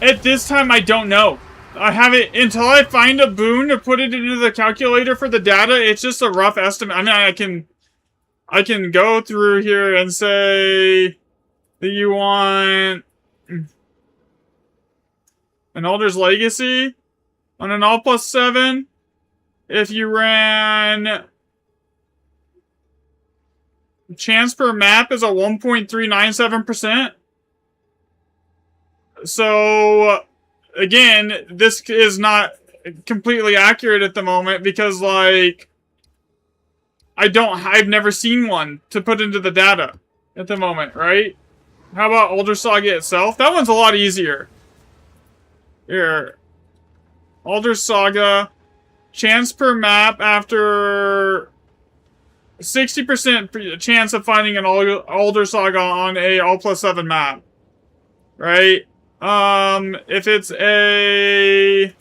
At this time, I don't know. I have it until I find a boon to put it into the calculator for the data. It's just a rough estimate. I mean, I can go through here and say that you want an Elder's Legacy on an all plus 7. If you ran chance per map is a 1.397%. So, again, this is not completely accurate at the moment because, like, I've never seen one to put into the data at the moment, right? How about Alder Saga itself? That one's a lot easier. Here. Alder Saga. Chance per map after 60% chance of finding an Alder Saga on a all+7 map. Right? If it's a...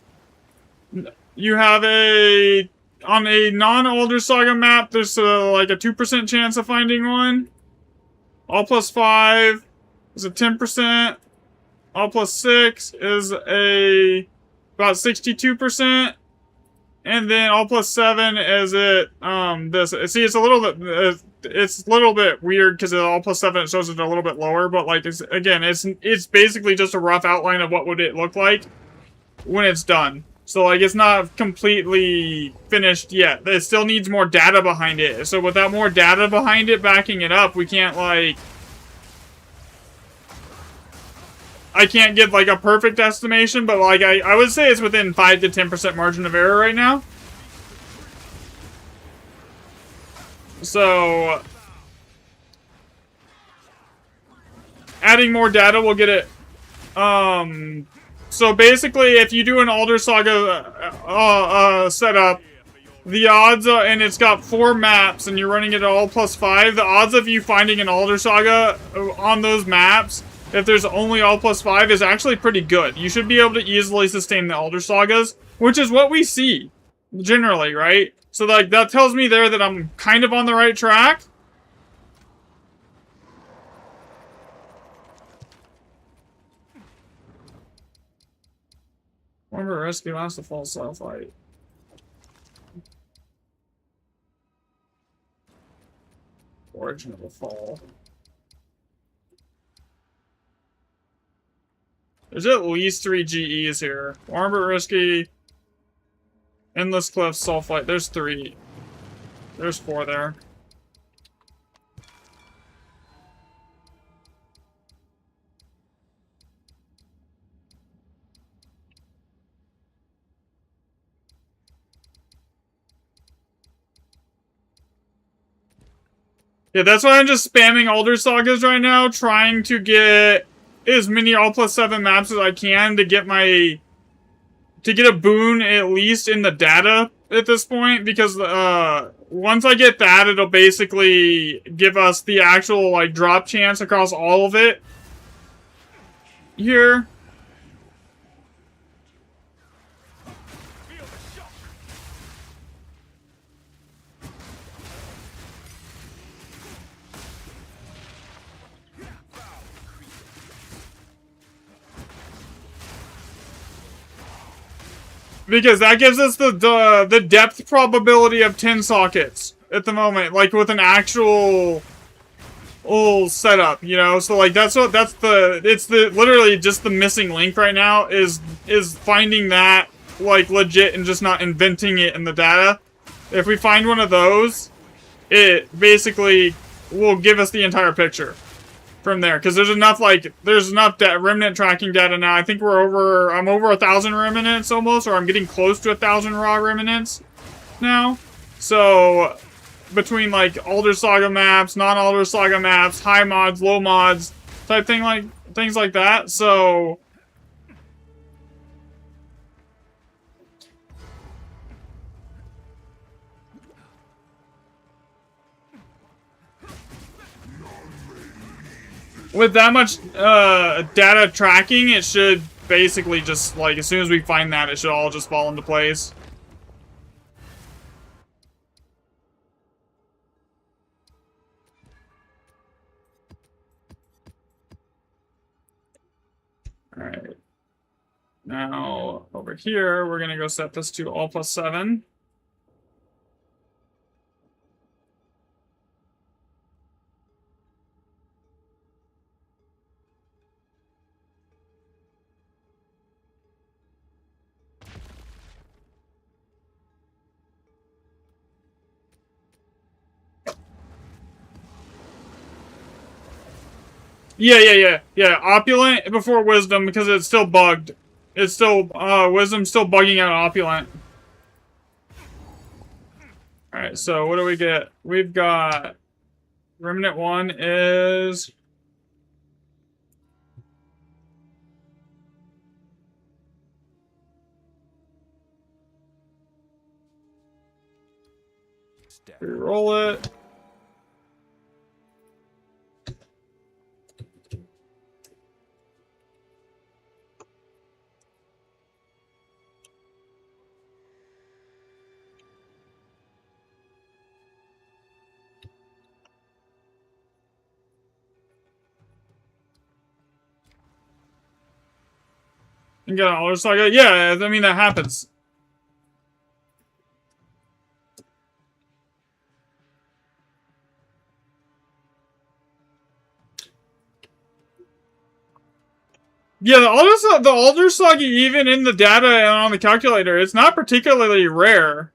You have a... On a non-Alder Saga map, there's like a 2% chance of finding one. All+5 is a 10%. All+6 is a about 62%. And then all+7 is it this. See, it's a little bit weird because all+7 it shows it a little bit lower, but like it's basically just a rough outline of what would it look like when it's done. So like it's not completely finished yet. It still needs more data behind it. So without more data behind it backing it up, we can't like I can't give like a perfect estimation, but like I would say it's within 5 to 10% margin of error right now. So adding more data will get it. So basically, if you do an Alder Saga setup, the odds and it's got 4 maps, and you're running it all +5. The odds of you finding an Alder Saga on those maps, if there's only all +5, is actually pretty good. You should be able to easily sustain the Alder Sagas, which is what we see generally, right? So like that tells me there that I'm kind of on the right track. Remember, rescue last to fall fight. Origin of the fall. There's at least 3 GEs here. Warbert Risky, Endless Cliffs, Sulfite. There's 3. There's 4 there. Yeah, that's why I'm just spamming Alder Sagas right now, trying to get as many all +7 maps as I can to get a boon at least in the data at this point, because once I get that, it'll basically give us the actual like drop chance across all of it here. Because that gives us the depth probability of 10 sockets at the moment, like with an actual setup, you know. So like it's literally just the missing link right now is finding that like legit and just not inventing it in the data. If we find one of those, it basically will give us the entire picture from there, because there's enough remnant tracking data now. I think I'm over 1,000 remnants almost, or I'm getting close to 1,000 raw remnants now. So between like Alder Saga maps, non-Alder Saga maps, high mods, low mods, type thing, like things like that. So with that much data tracking, it should basically just, like, as soon as we find that, it should all just fall into place. Alright. Now, over here, we're gonna go set this to all +7. Yeah. Opulent before Wisdom, because it's still bugged. It's still, Wisdom's still bugging out Opulent. Alright, so what do we get? We've got... Remnant 1 is... step. Reroll it. You got an Elder Saga? Yeah, I mean, that happens. Yeah, the Elder Saga, even in the data and on the calculator, it's not particularly rare.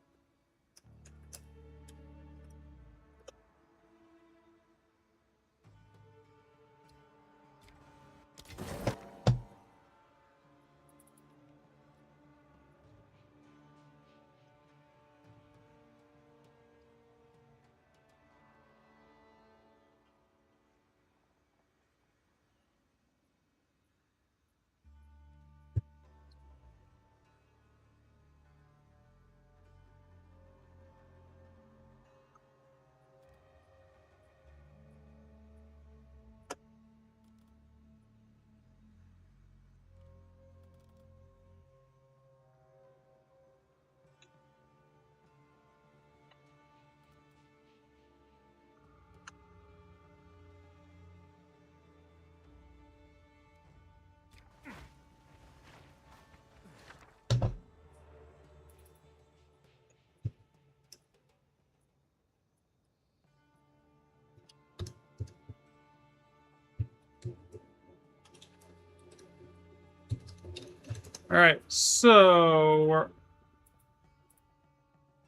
Alright, so...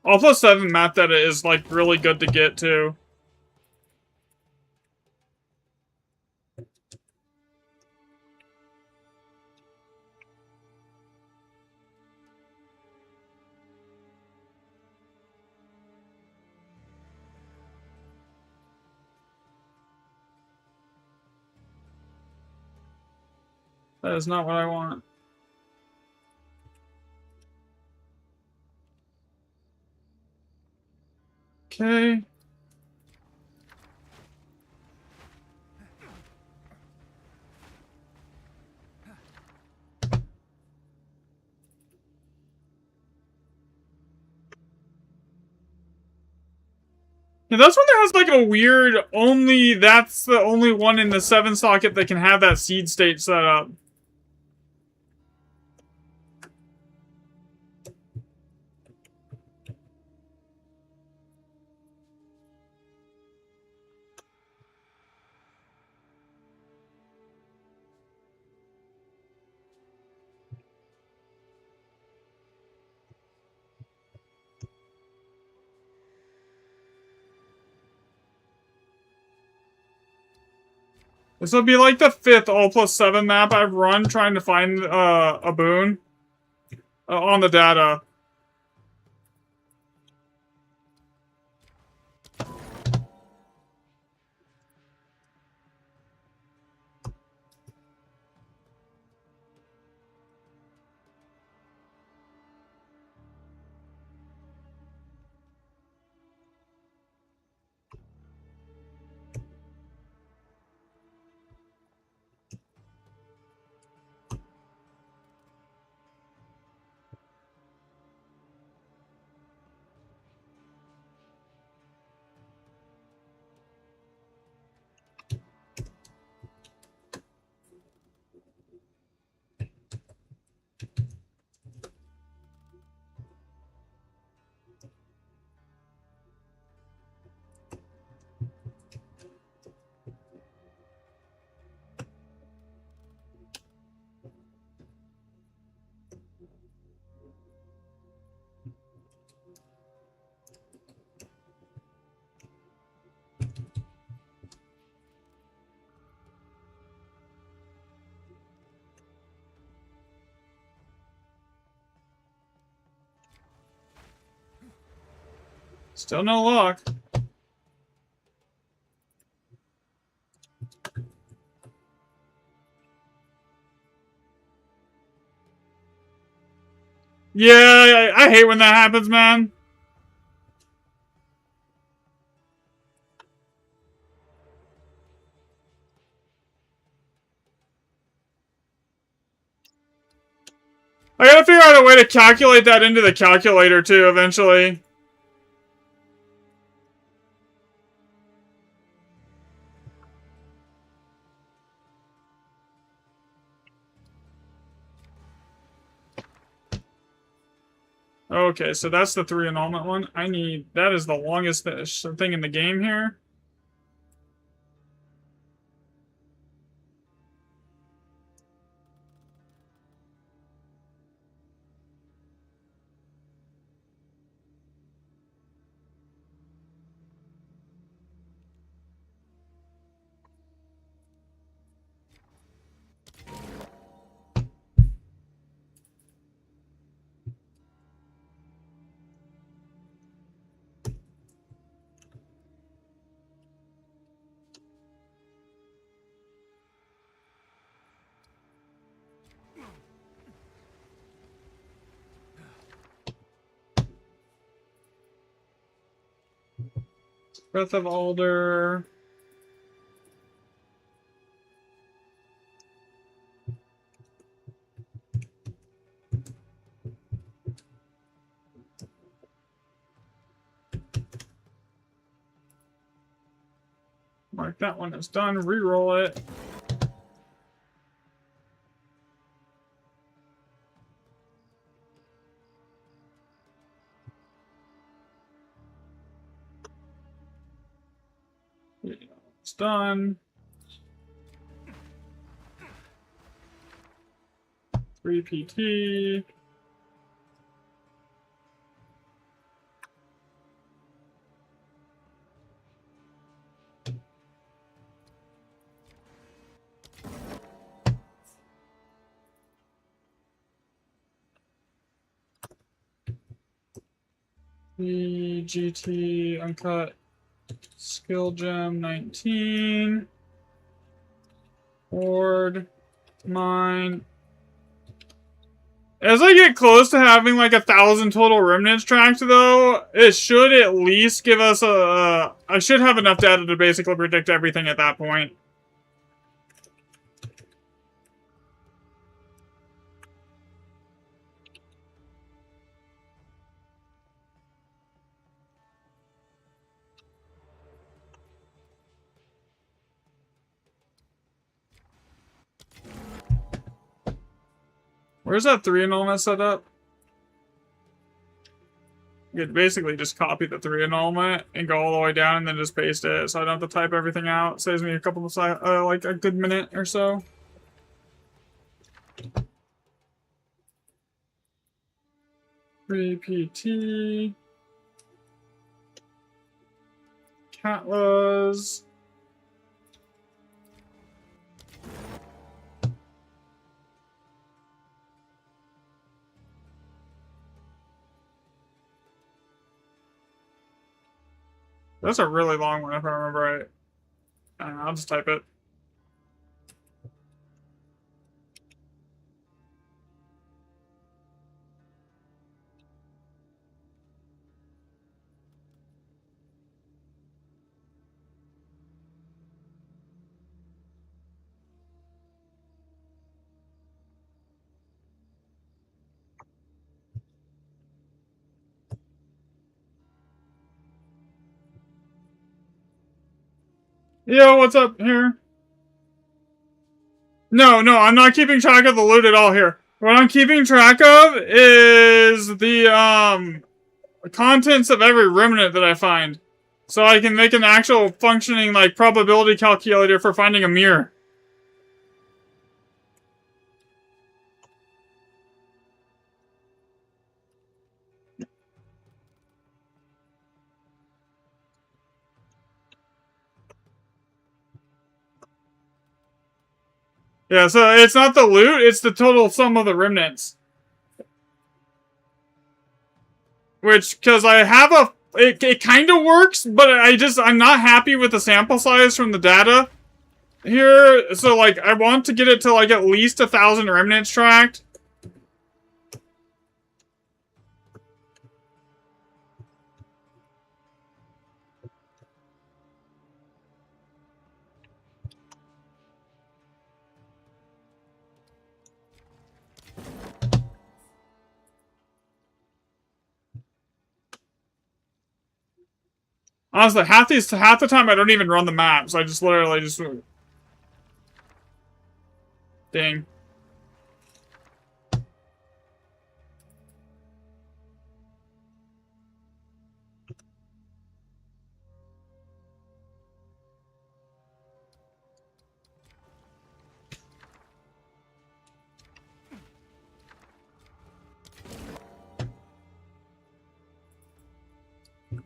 Alpha 7 map data is, like, really good to get to. That is not what I want. Okay. Yeah, that's one that has like a weird that's the only one in the 7 socket that can have that seed state set up. This will be like the 5th all plus 7 map I've run trying to find a boon on the data. Still no luck. Yeah, I hate when that happens, man. I gotta figure out a way to calculate that into the calculator too, eventually. Okay, so that's the 3 annulment one. That is the longest thing in the game here. Breath of Alder. Mark that one as done. Reroll it. It's done. 3 PT. The GT uncut skill gem 19. Horde. Mine. As I get close to having like 1,000 total remnants tracked, though, it should at least give us a. I should have enough data to basically predict everything at that point. Where's that 3 annulment set up? You could basically just copy the 3 annulment and go all the way down and then just paste it, so I don't have to type everything out. Saves me a couple of like a good minute or so. PT. Catlas. That's a really long one if I remember right. I'll just type it. Yo, what's up here? No, I'm not keeping track of the loot at all here. What I'm keeping track of is the contents of every remnant that I find. So I can make an actual functioning like probability calculator for finding a mirror. Yeah, so it's not the loot, it's the total sum of the remnants. Which, because I have a... It kind of works, but I'm not happy with the sample size from the data here. So, like, I want to get it to, like, at least 1,000 remnants tracked. Honestly, half the time I don't even run the maps. I just literally just... Dang.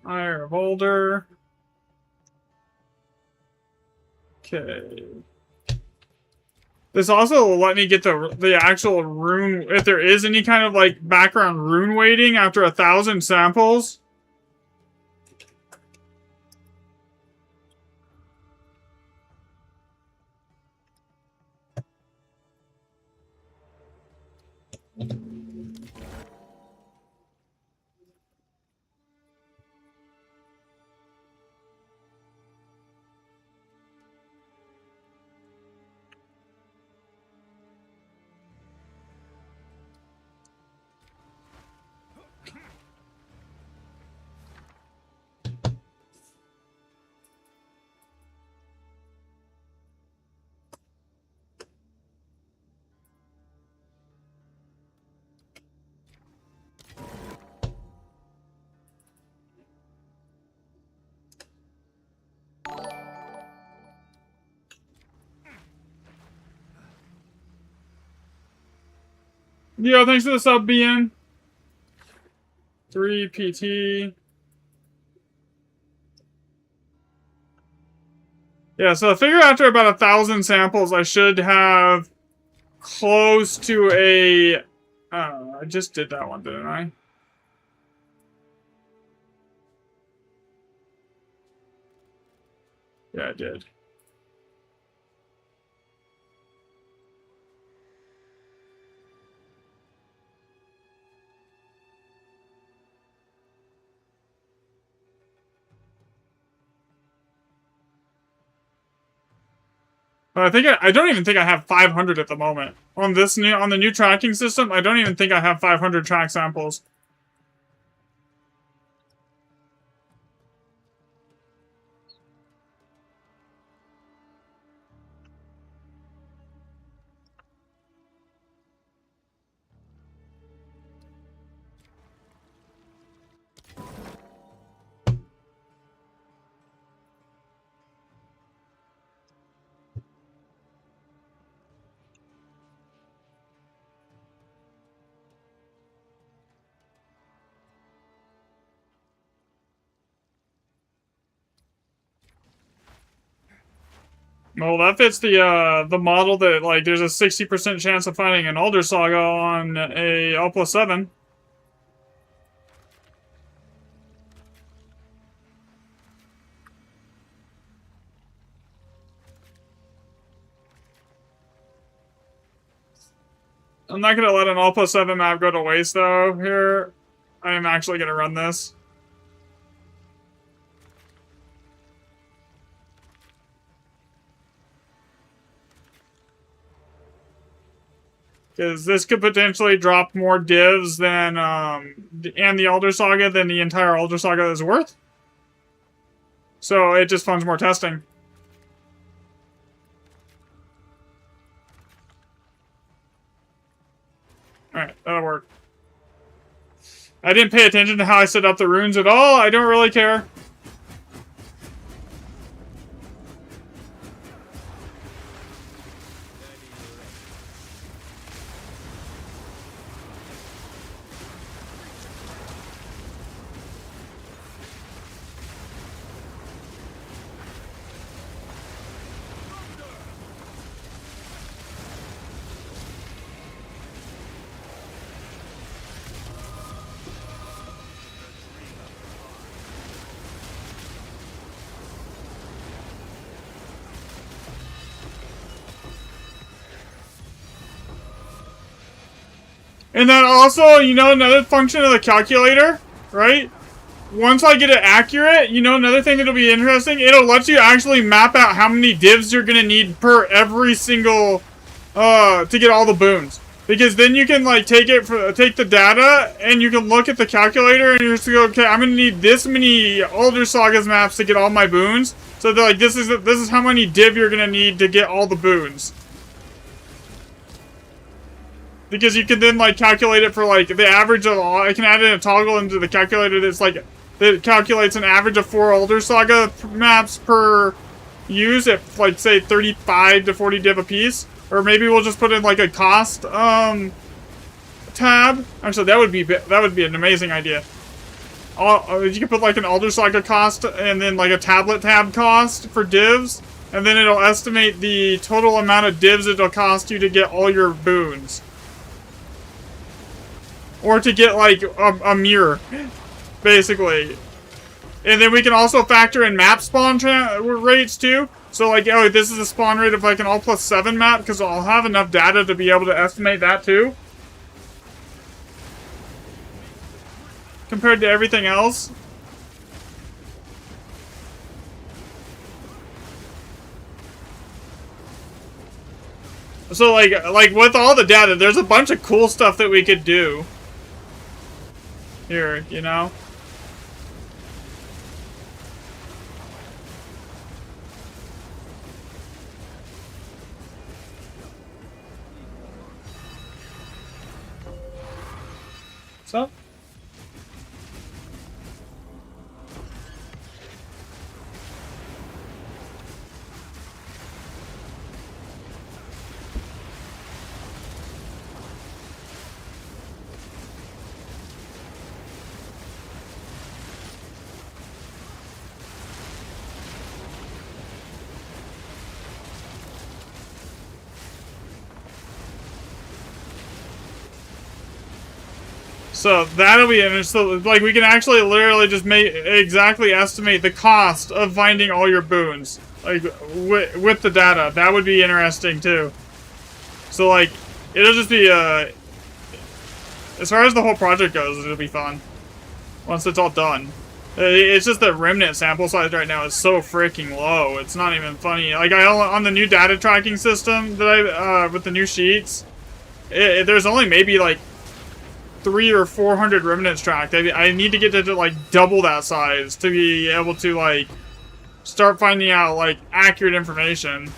Ire of Older. Okay. This also will let me get the actual rune, if there is any kind of like background rune weighting after 1,000 samples. Yo, thanks for the sub, BN. 3 PT. Yeah, so I figure after about 1,000 samples, I should have close to a... I just did that one, didn't I? Yeah, I did. But I don't even think I have 500 at the moment. On the new tracking system, I don't even think I have 500 track samples. Well, that fits the model that, like, there's a 60% chance of finding an Alder Saga on a L+7. I'm not gonna let an L+7 map go to waste, though, here. I am actually gonna run this. Because this could potentially drop more divs than, and the Alder Saga than the entire Alder Saga is worth. So it just funds more testing. Alright, that'll work. I didn't pay attention to how I set up the runes at all. I don't really care. And then also, you know, another function of the calculator, right? Once I get it accurate, you know, another thing that'll be interesting, it'll let you actually map out how many divs you're gonna need per every single, to get all the boons. Because then you can like take the data and you can look at the calculator and you're just go, okay, I'm gonna need this many Elder Sagas maps to get all my boons. So they're like, this is how many div you're gonna need to get all the boons. Because you can then like calculate it for like the average of all. I can add in a toggle into the calculator that's like that calculates an average of 4 Elder Saga maps per use at like say 35 to 40 div a piece. Or maybe we'll just put in like a cost tab. Actually, that would be an amazing idea. You could put like an Elder Saga cost and then like a tablet tab cost for divs, and then it'll estimate the total amount of divs it'll cost you to get all your boons. Or to get like a mirror, basically. And then we can also factor in map spawn rates too. So like, oh, this is a spawn rate of like an all plus 7 map, because I'll have enough data to be able to estimate that too. Compared to everything else. So like with all the data, there's a bunch of cool stuff that we could do. Here, you know? What's up? So that'll be interesting. So, like, we can actually literally just exactly estimate the cost of finding all your boons, like with the data. That would be interesting too. So like, it'll just be as far as the whole project goes, it'll be fun once it's all done. It's just the remnant sample size right now is so freaking low. It's not even funny. Like on the new data tracking system that with the new sheets, there's only maybe like 300 or 400 remnants tracked. I need to get to like double that size to be able to like start finding out like accurate information.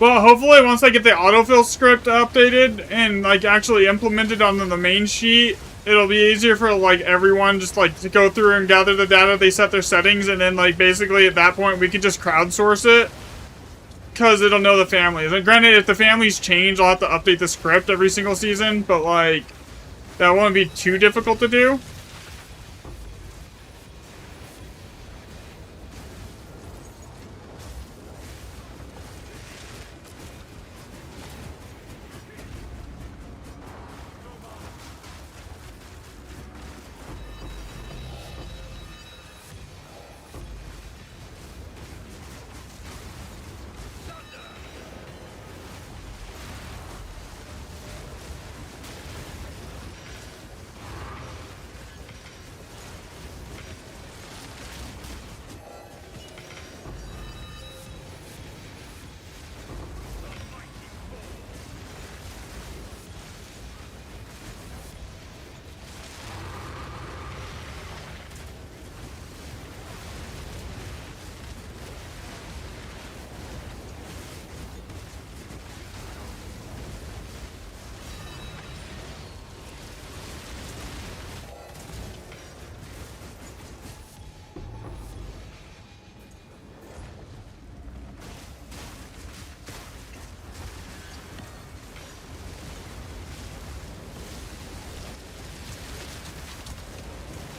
Well, hopefully once I get the autofill script updated and like actually implemented on the main sheet, it'll be easier for like everyone just like to go through and gather the data. They set their settings, and then like basically at that point we can just crowdsource it, because it'll know the families. And granted, if the families change, I'll have to update the script every single season, but like that won't be too difficult to do.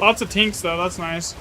Lots of tinks though, that's nice.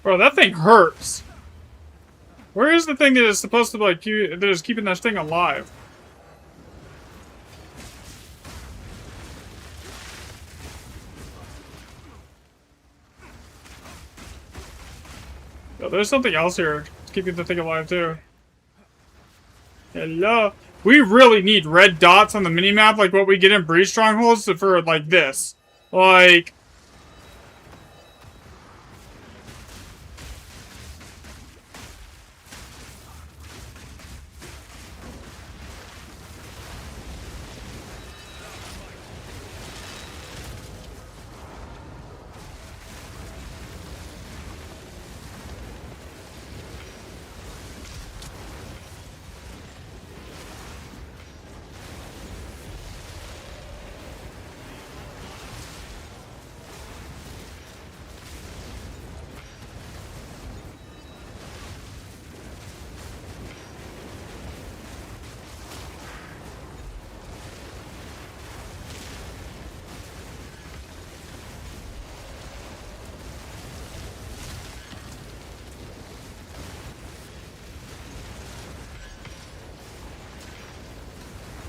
Bro, that thing hurts. Where is the thing that is supposed to like that is keeping that thing alive? Yo, there's something else here keeping the thing alive too. Hello. We really need red dots on the minimap like what we get in Breach Strongholds for like this. Like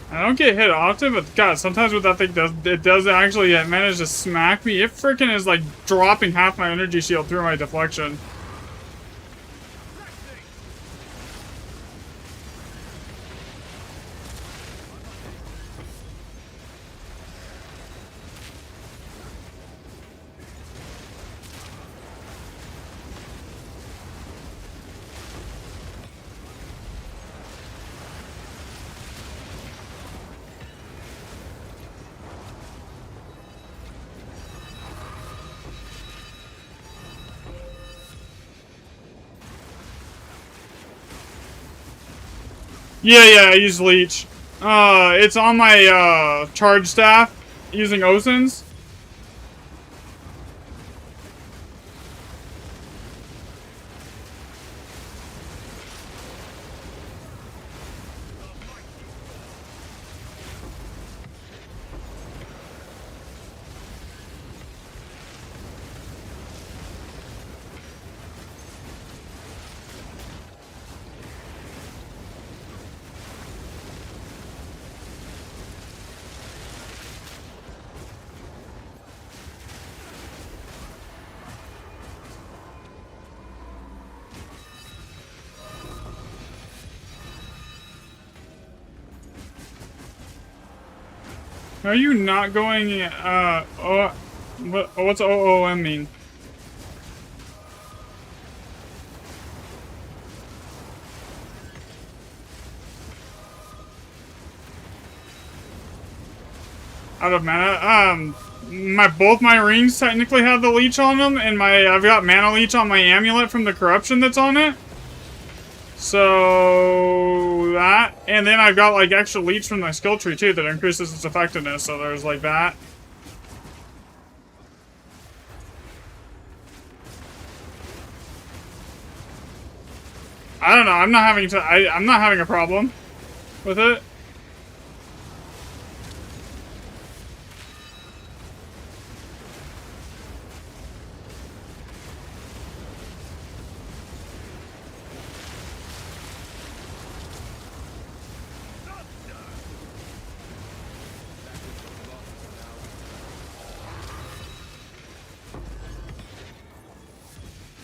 I don't get hit often, but God, sometimes what that thing does, it does actually manage to smack me. It freaking is like dropping half my energy shield through my deflection. Yeah, I use Leech. It's on my, charge staff, using Osins. Are you not going, what's OOM mean? Out of mana? Both my rings technically have the leech on them, and I've got mana leech on my amulet from the corruption that's on it. So that, and then I've got like extra leech from my skill tree too that increases its effectiveness. So there's like that. I don't know. I'm not having a problem with it.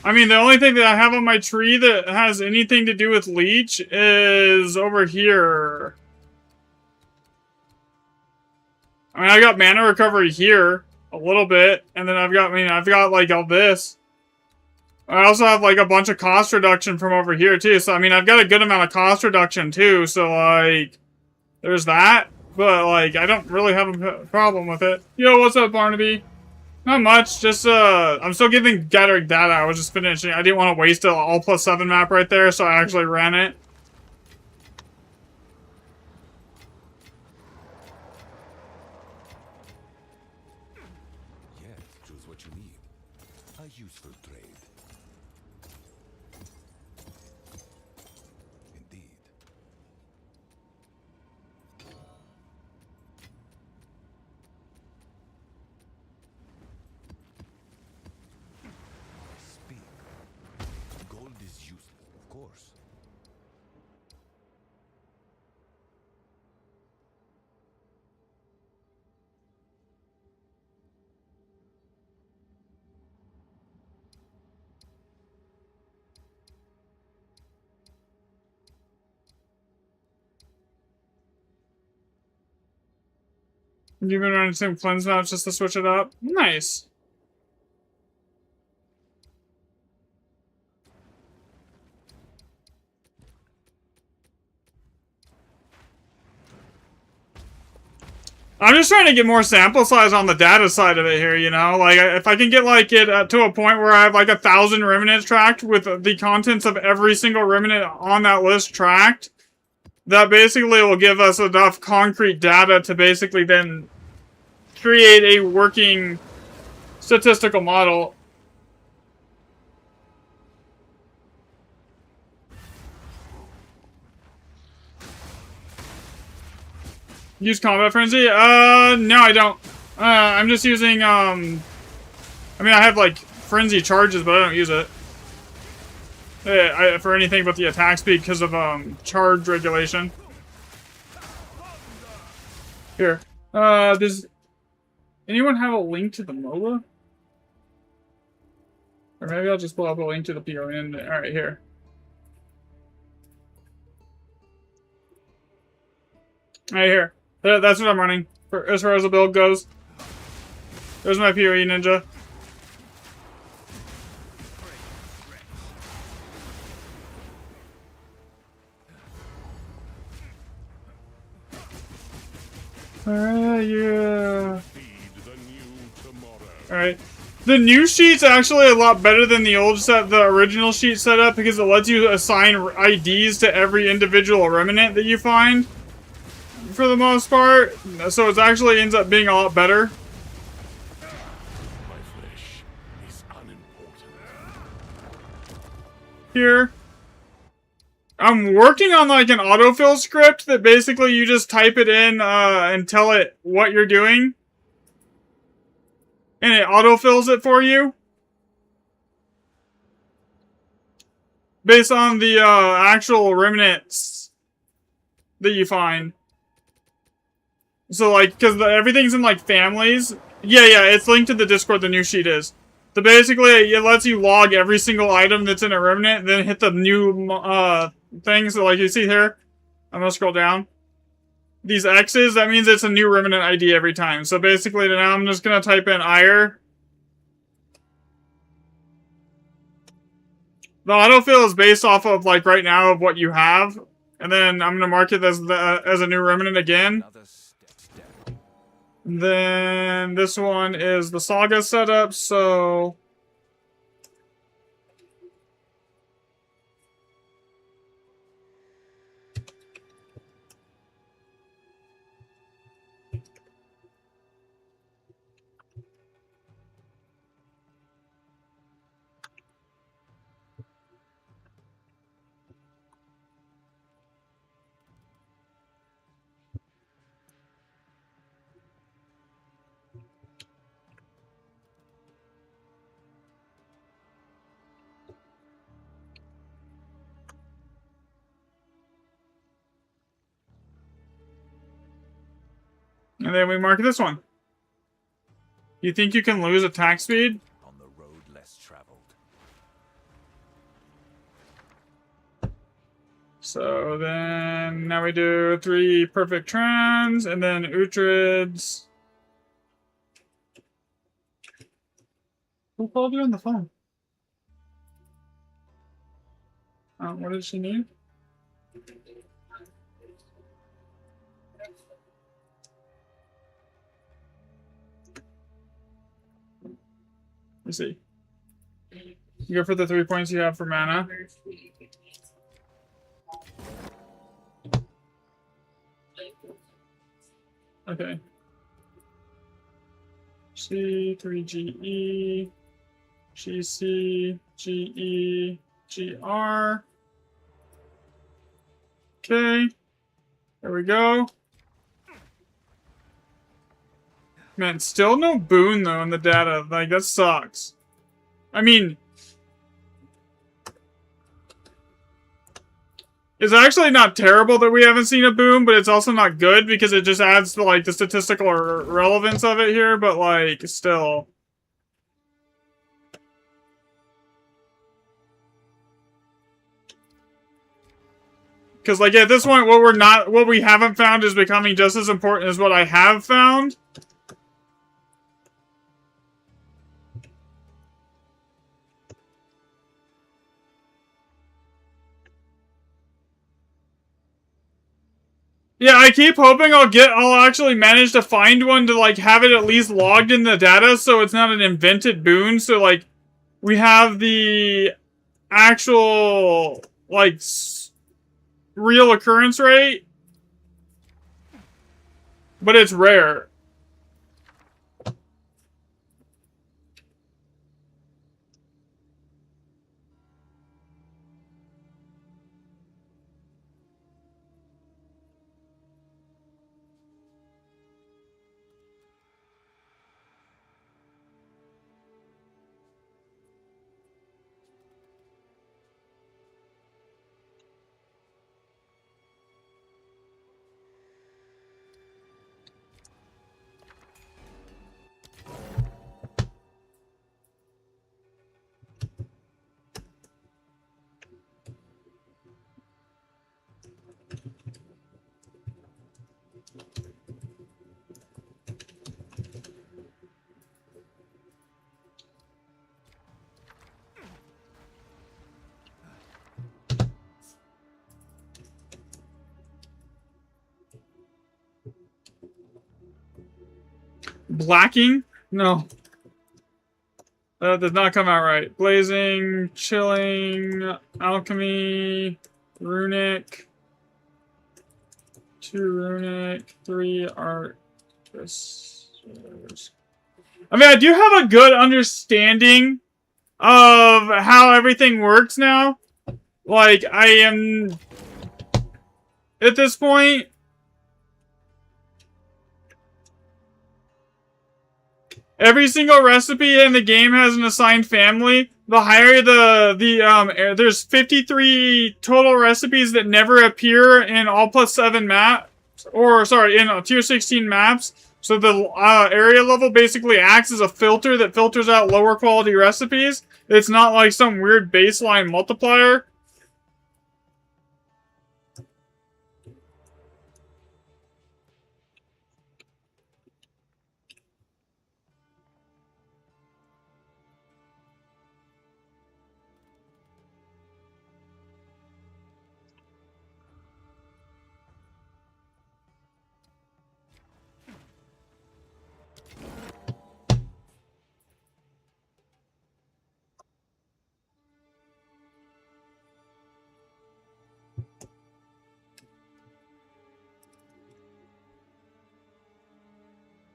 I mean, the only thing that I have on my tree that has anything to do with leech is over here. I mean, I got mana recovery here a little bit, and then I've got like all this. I also have like a bunch of cost reduction from over here too. So I mean, I've got a good amount of cost reduction too. So like, there's that. But like, I don't really have a problem with it. Yo, what's up, Barnaby? Not much, just, I'm still gathering data. I was just finishing. I didn't want to waste an all +7 map right there, so I actually ran it. Yes, choose what you need. A useful trade. Indeed. Gold is useful, of course. You've been running some cleanse maps just to switch it up? Nice. I'm just trying to get more sample size on the data side of it here, you know? Like, if I can get, like, it to a point where I have, like, 1,000 remnants tracked with the contents of every single remnant on that list tracked, that basically will give us enough concrete data to basically then create a working statistical model. Use Combat Frenzy? No, I don't. I'm just using, I mean, I have, like, Frenzy charges, but I don't use it. For anything but the attack speed because of, charge regulation. Here. Does anyone have a link to the MOBA? Or maybe I'll just pull up a link to the PON. Alright, here. Right here. That's what I'm running, as far as the build goes. There's my PoE ninja. Yeah. Alright. The new sheet's actually a lot better than the old set, the original sheet setup, because it lets you assign IDs to every individual remnant that you find. For the most part, so it actually ends up being a lot better. My flesh is unimportant. Here. I'm working on like an autofill script that basically you just type it in and tell it what you're doing. And it autofills it for you. Based on the actual remnants that you find. So, like, because everything's in, like, families. Yeah, it's linked to the Discord, the new sheet is. So, basically, it lets you log every single item that's in a remnant, and then hit the new, thing. So, like, you see here, I'm gonna scroll down. these X's, that means it's a new Remnant ID every time. So basically now I'm just gonna type in Ire. The autofill is based off of, like, right now of what you have. And then I'm gonna mark it as a new Remnant again. Another step. Then this one is the Saga setup, so... And then we mark this one. You think you can lose attack speed? On the road less traveled. So then now we do 3 perfect trans and then Uhtred's. Who called you on the phone? What did she need? Let's see. You go for the 3 points you have for mana. Okay. C3GE, GC, GE, GR. Okay. There we go. Man, still no boon though in the data. Like, that sucks. I mean, it's actually not terrible that we haven't seen a boon, but it's also not good because it just adds to, like, the statistical relevance of it here, but, like, still. Because, like, at this point, what we haven't found is becoming just as important as what I have found. Yeah, I keep hoping I'll actually manage to find one to, like, have it at least logged in the data so it's not an invented boon. So, like, we have the actual, like, real occurrence rate, but it's rare. Blacking? No. That does not come out right. Blazing, chilling, alchemy, runic. 2 runic, 3 art. I mean, I do have a good understanding of how everything works now. Like, I am... At this point... Every single recipe in the game has an assigned family. The higher there's 53 total recipes that never appear in all +7 maps, or sorry, in tier 16 maps. So the area level basically acts as a filter that filters out lower quality recipes. It's not like some weird baseline multiplier.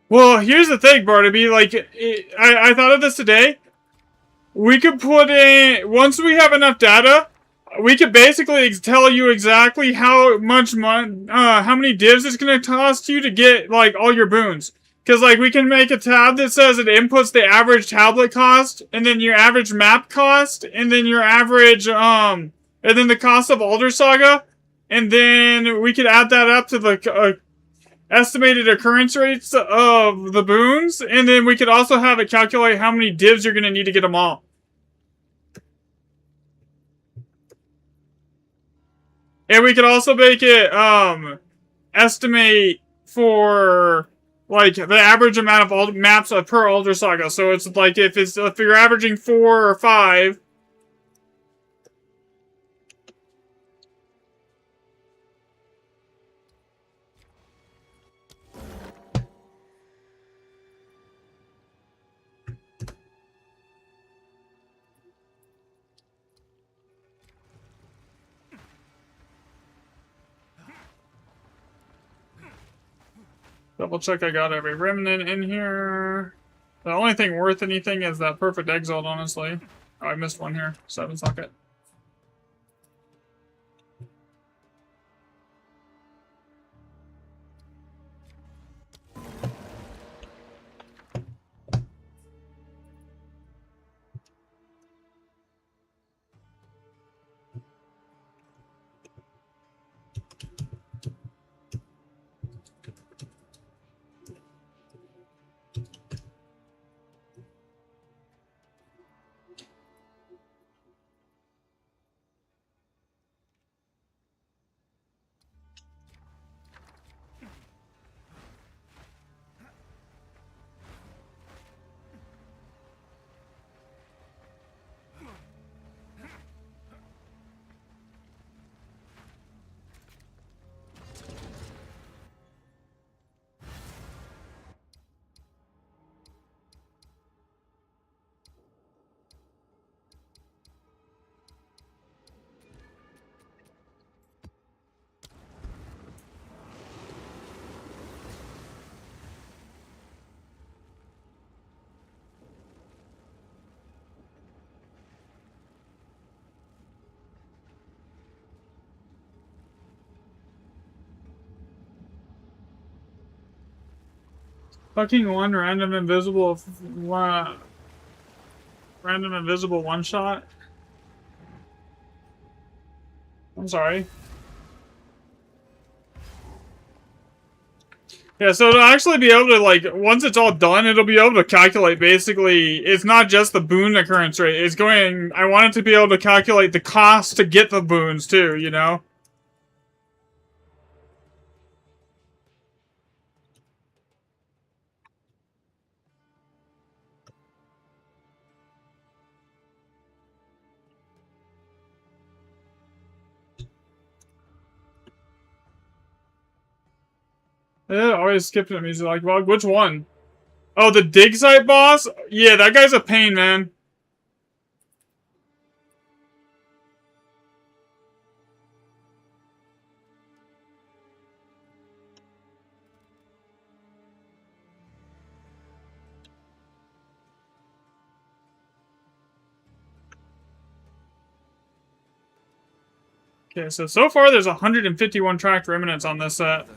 Well, here's the thing, Barnaby. Like, I thought of this today. We could put in, once we have enough data, we could basically tell you exactly how much how many divs it's gonna cost you to get, like, all your boons. Because, like, we can make a tab that says it inputs the average tablet cost, and then your average map cost, and then your average, and then the cost of Alder Saga, and then we could add that up to the, estimated occurrence rates of the boons, and then we could also have it calculate how many divs you're gonna need to get them all. And we could also make it, estimate for, like, the average amount of maps per Alder Saga. So it's like, if you're averaging 4 or 5... Double check I got every remnant in here. The only thing worth anything is that perfect exalt, honestly. Oh, I missed one here. 7 socket. Fucking one random invisible one shot. I'm sorry. Yeah, so to actually be able to, like, once it's all done, it'll be able to calculate, basically, it's not just the boon occurrence rate, it's going, I want it to be able to calculate the cost to get the boons, too, you know? Yeah, always skipping at me, he's like, well, which one? Oh, the dig site boss? Yeah, that guy's a pain, man. Okay, so far there's 151 tracked remnants on this set.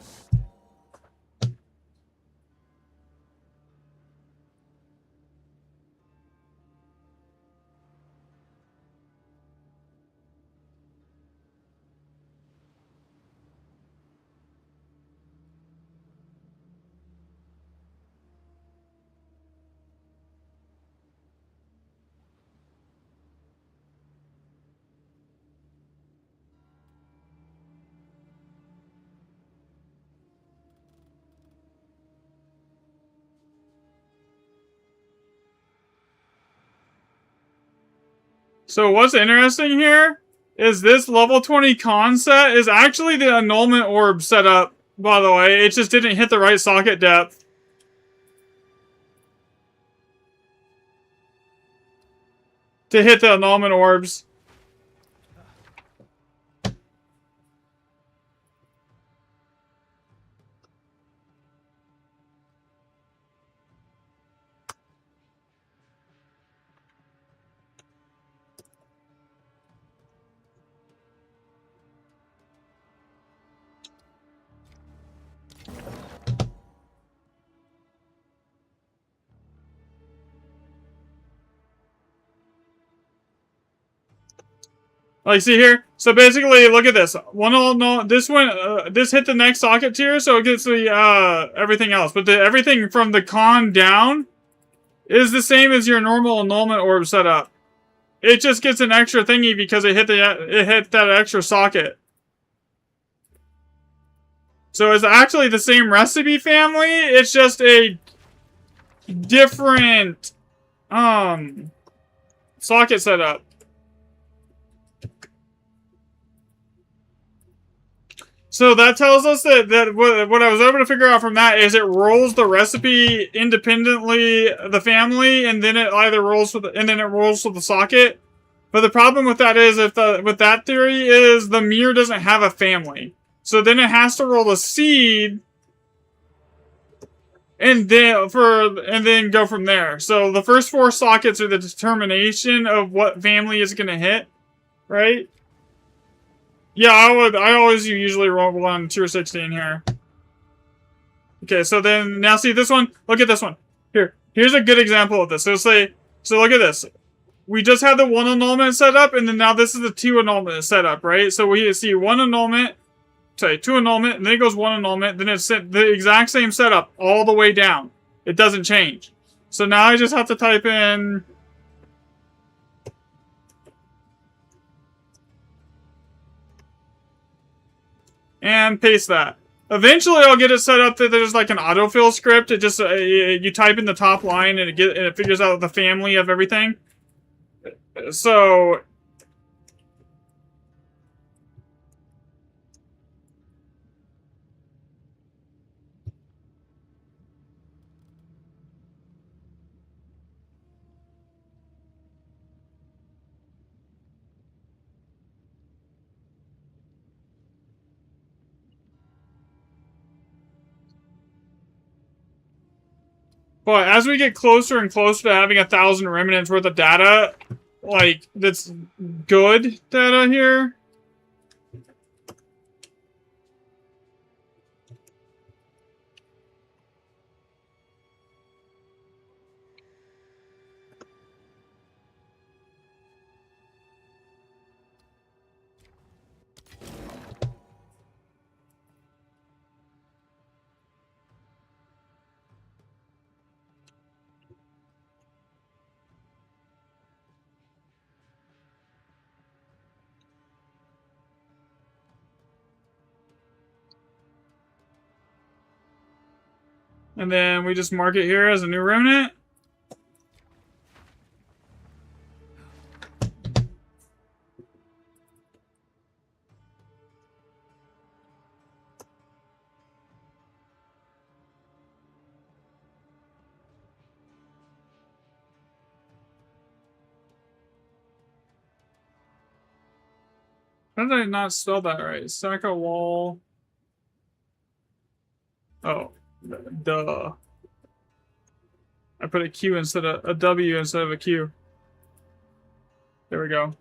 So what's interesting here is this level 20 con set is actually the annulment orb setup, by the way. It just didn't hit the right socket depth. To hit the annulment orbs. Like, see here? So basically, look at this. This hit the next socket tier, so it gets the, everything else. But everything from the con down is the same as your normal annulment orb setup. It just gets an extra thingy because it hit that extra socket. So it's actually the same recipe family. It's just a different socket setup. So that tells us that what I was able to figure out from that is it rolls the recipe independently, the family, and then it either rolls with the socket. But the problem with that is with that theory is the mirror doesn't have a family. So then it has to roll a seed and then go from there. So the first 4 sockets are the determination of what family is gonna hit, right? Yeah, I always usually roll on tier 16 here. Okay, so then now see this one. Look at this one. Here's a good example of this. So look at this. We just had the 1 annulment set up, and then now this is the 2 annulment set up, right? So we see 1 annulment, 2 annulment, and then it goes 1 annulment, then it's the exact same setup all the way down. It doesn't change. So now I just have to type in and paste that. Eventually, I'll get it set up that there's like an autofill script. It just you type in the top line and it figures out the family of everything. So but as we get closer and closer to having 1,000 remnants worth of data, like, that's good data here. And then we just mark it here as a new remnant. How did I not spell that right? Saka wall. Oh, duh. I put a Q instead of a W instead of a Q. There we go.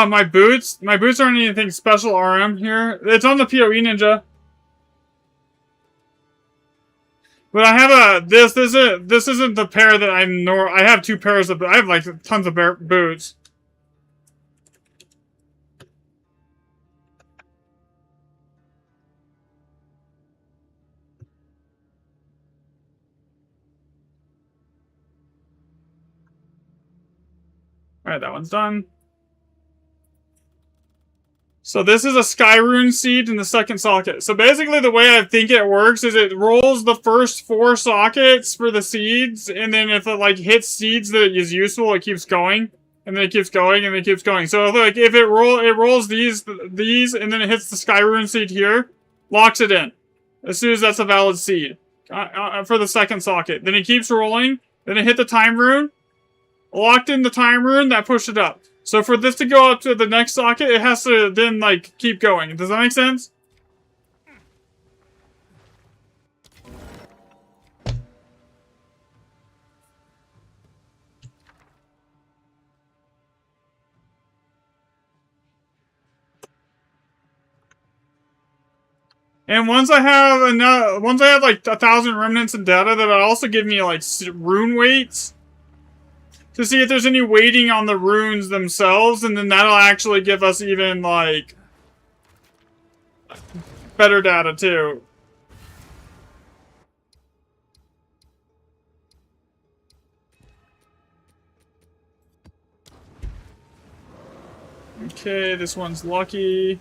My boots. My boots aren't anything special RM here. It's on the PoE Ninja. But I have a this isn't the pair that I have 2 pairs of I have like tons of boots. Alright, that one's done. So this is a Skyrune seed in the second socket. So basically the way I think it works is it rolls the first 4 sockets for the seeds, and then if it like hits seeds that is useful, it keeps going. And then it keeps going, and it keeps going. So like if it rolls these, and then it hits the Skyrune seed here, locks it in. As soon as that's a valid seed. For the second socket. Then it keeps rolling, then it hit the time rune, locked in the time rune, that pushed it up. So for this to go up to the next socket, it has to then, like, keep going. Does that make sense? And once I have like 1,000 remnants and data, that'll also give me like rune weights to see if there's any weighting on the runes themselves, and then that'll actually give us even like better data too. Okay, this one's lucky.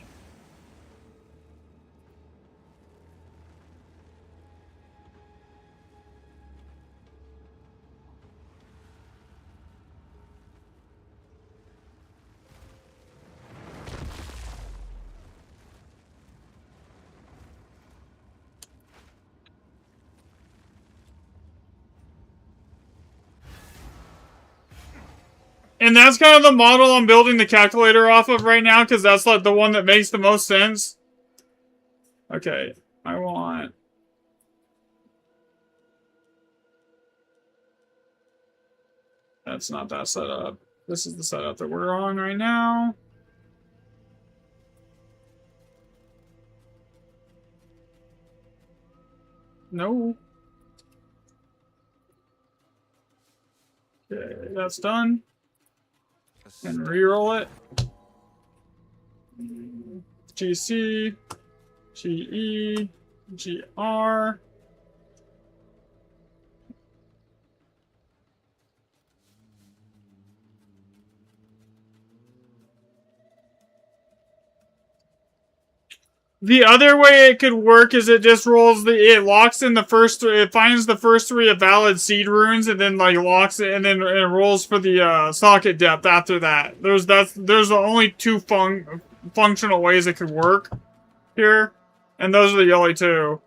And that's kind of the model I'm building the calculator off of right now, because that's like the one that makes the most sense. Okay, I want... That's not that setup. This is the setup that we're on right now. No. Okay, that's done. And reroll it. GC, GE, GR. The other way it could work is it just rolls it locks in the first three, it finds the first 3 of valid seed runes, and then like locks it, and then it rolls for the socket depth after that. There's only 2 functional ways it could work here, and those are the only 2.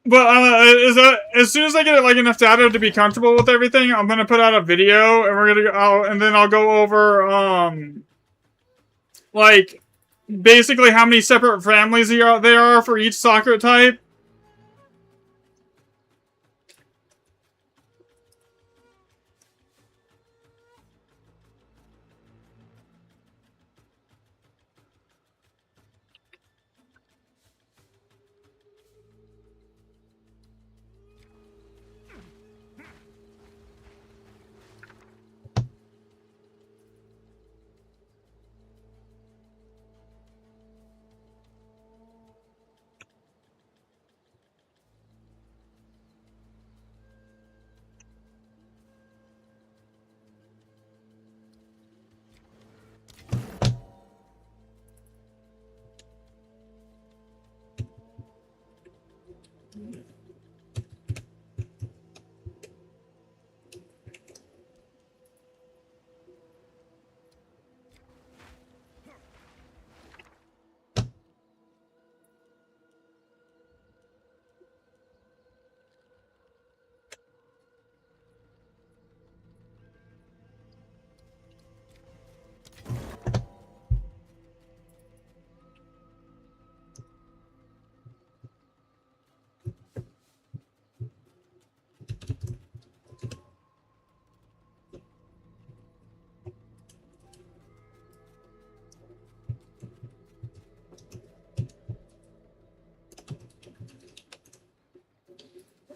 But as soon as I get like enough data to be comfortable with everything, I'm gonna put out a video, and then I'll go over like basically how many separate families there are for each socket type.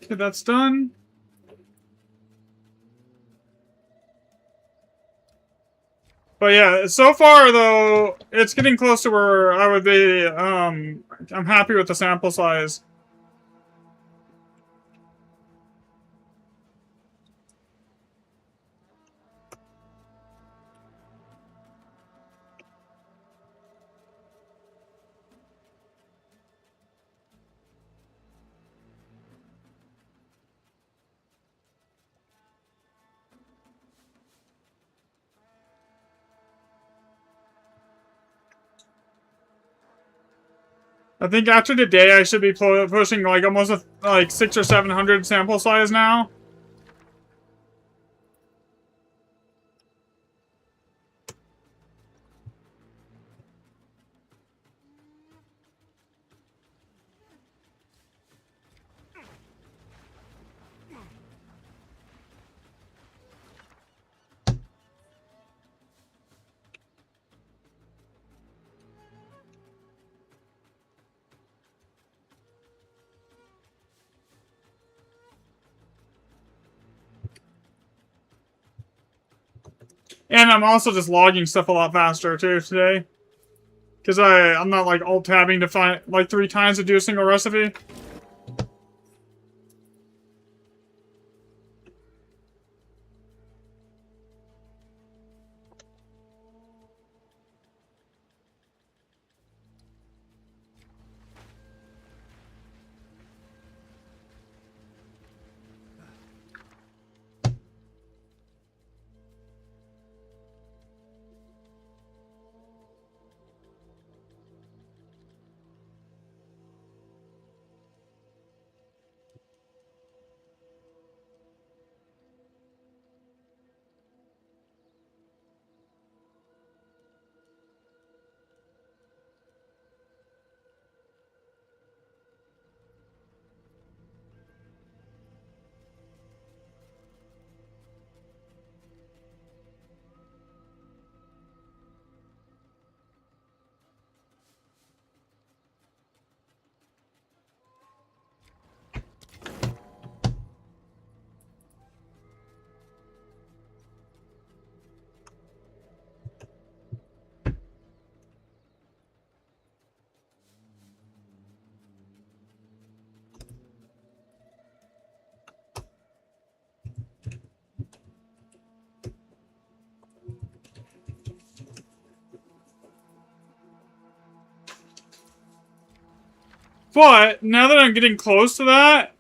Okay, that's done. But yeah, so far though, it's getting close to where I would be, I'm happy with the sample size. I think after today, I should be pushing like almost like 600 or 700 sample size now. And I'm also just logging stuff a lot faster too today. Because I'm not like alt-tabbing to find like 3 times to do a single recipe. But now that I'm getting close to that,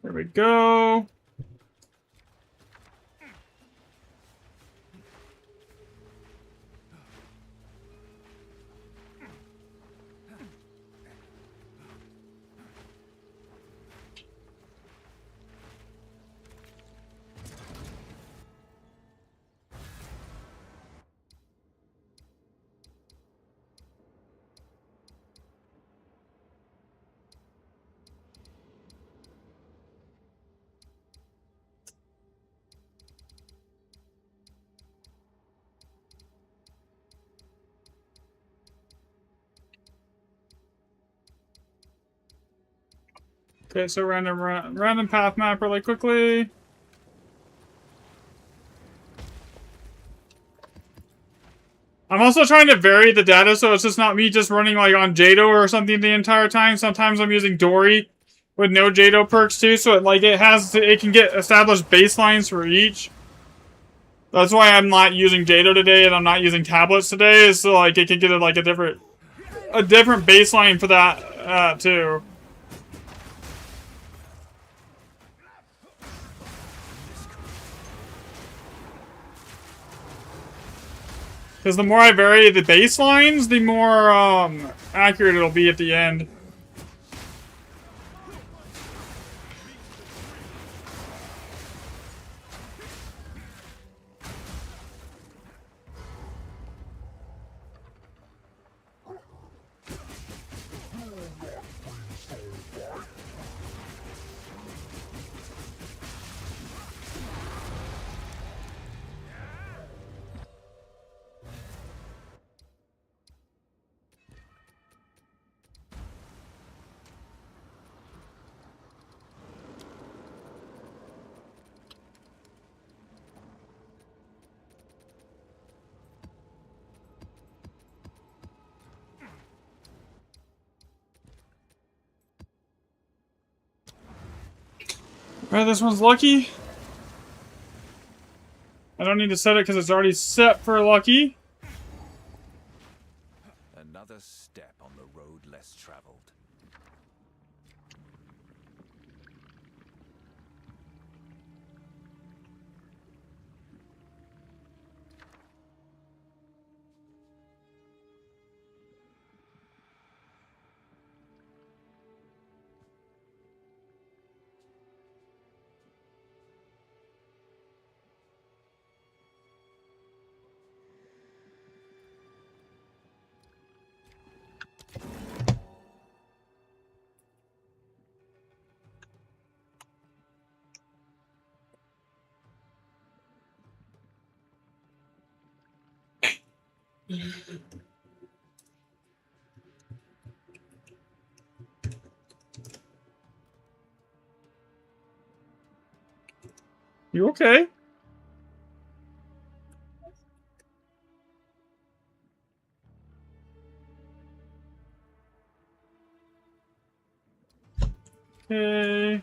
there we go. Okay, so random path map really quickly. I'm also trying to vary the data so it's just not me just running like on Jado or something the entire time. Sometimes I'm using Dory with no Jado perks too, so it can get established baselines for each. That's why I'm not using Jado today and I'm not using tablets today, is so like it can get like a different baseline for that too. Because the more I vary the baselines, the more accurate it'll be at the end. Alright, this one's lucky. I don't need to set it because it's already set for lucky. Another step on the road less traveled. You okay? Okay.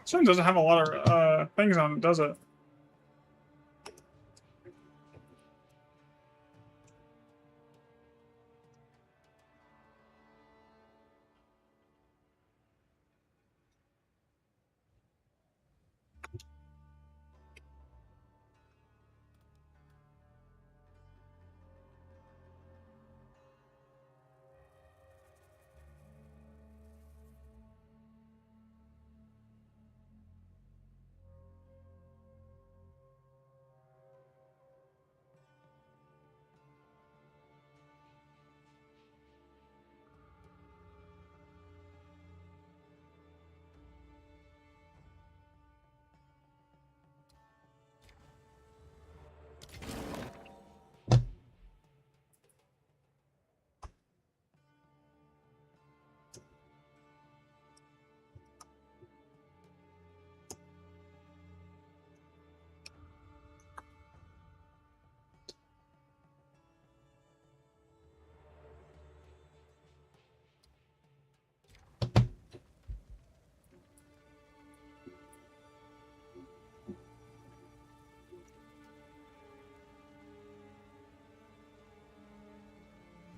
This one doesn't have a lot of things on it, does it?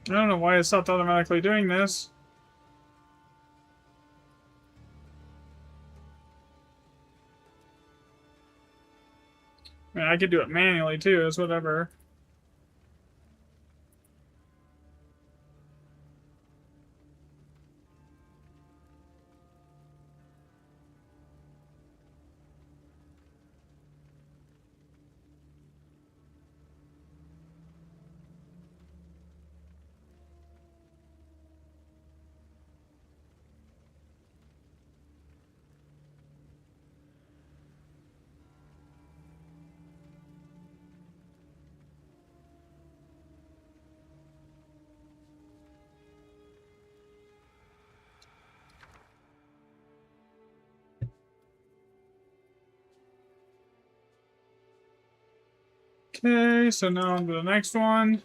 I don't know why it stopped automatically doing this. I mean, I could do it manually too, it's whatever. Okay, so now on to the next one.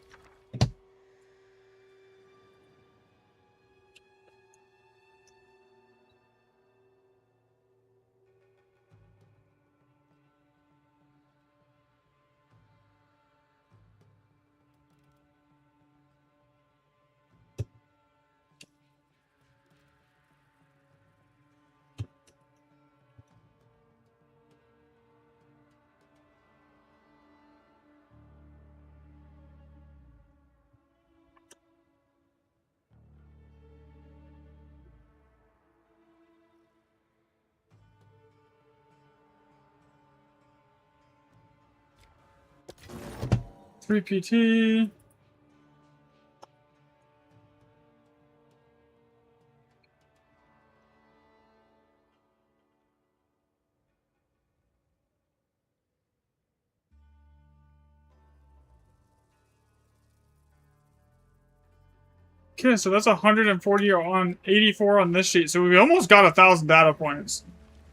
3 PT. Okay, so that's 140 on 84 on this sheet. So we almost got 1,000 data points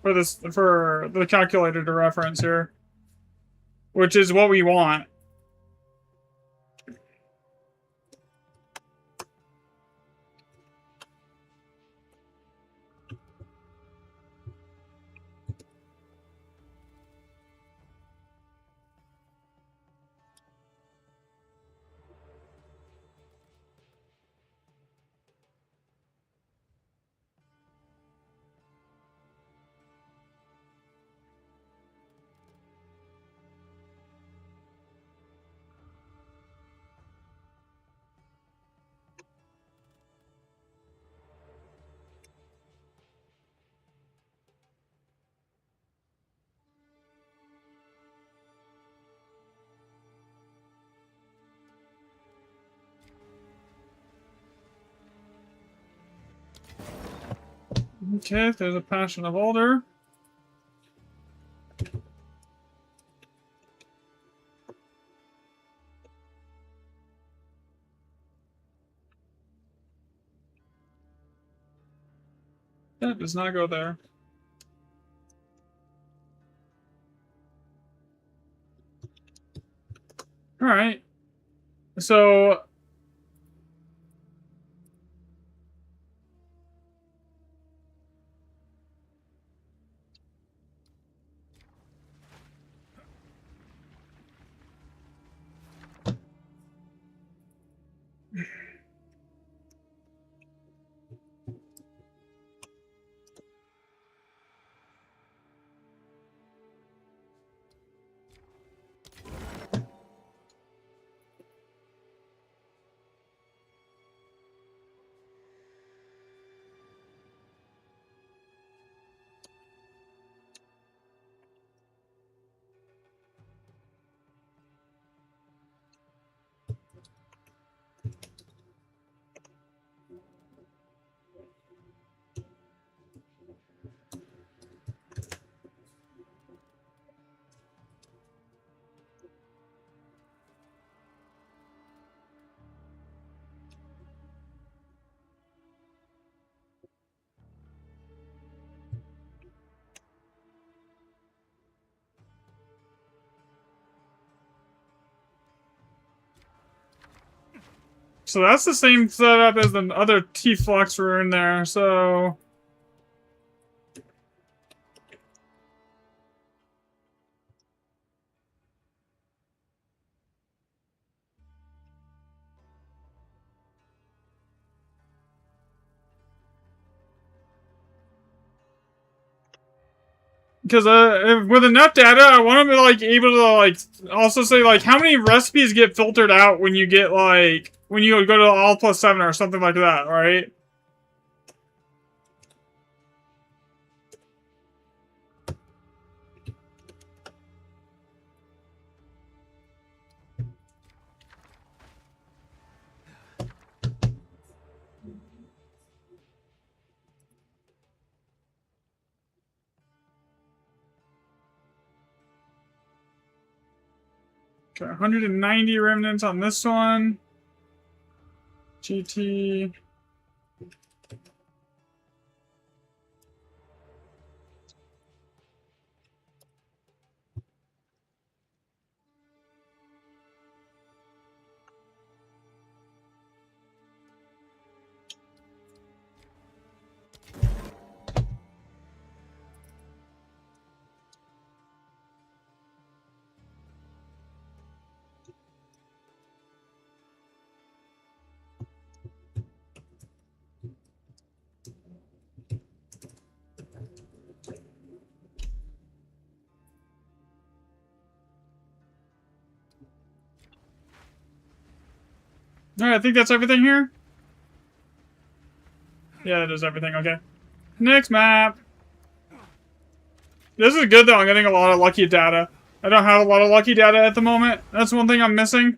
for this, for the calculator to reference here, which is what we want. Okay, there's a Passion of Alder. That does not go there. Alright. So... So that's the same setup as the other T-Flux rune there, so... Because with enough data, I want to be like able to like also say like how many recipes get filtered out when you get like when you go to all +7 or something like that, right? Okay, 190 remnants on this one. GT. Alright, I think that's everything here. Yeah, that is everything, okay. Next map. This is good though, I'm getting a lot of lucky data. I don't have a lot of lucky data at the moment. That's one thing I'm missing.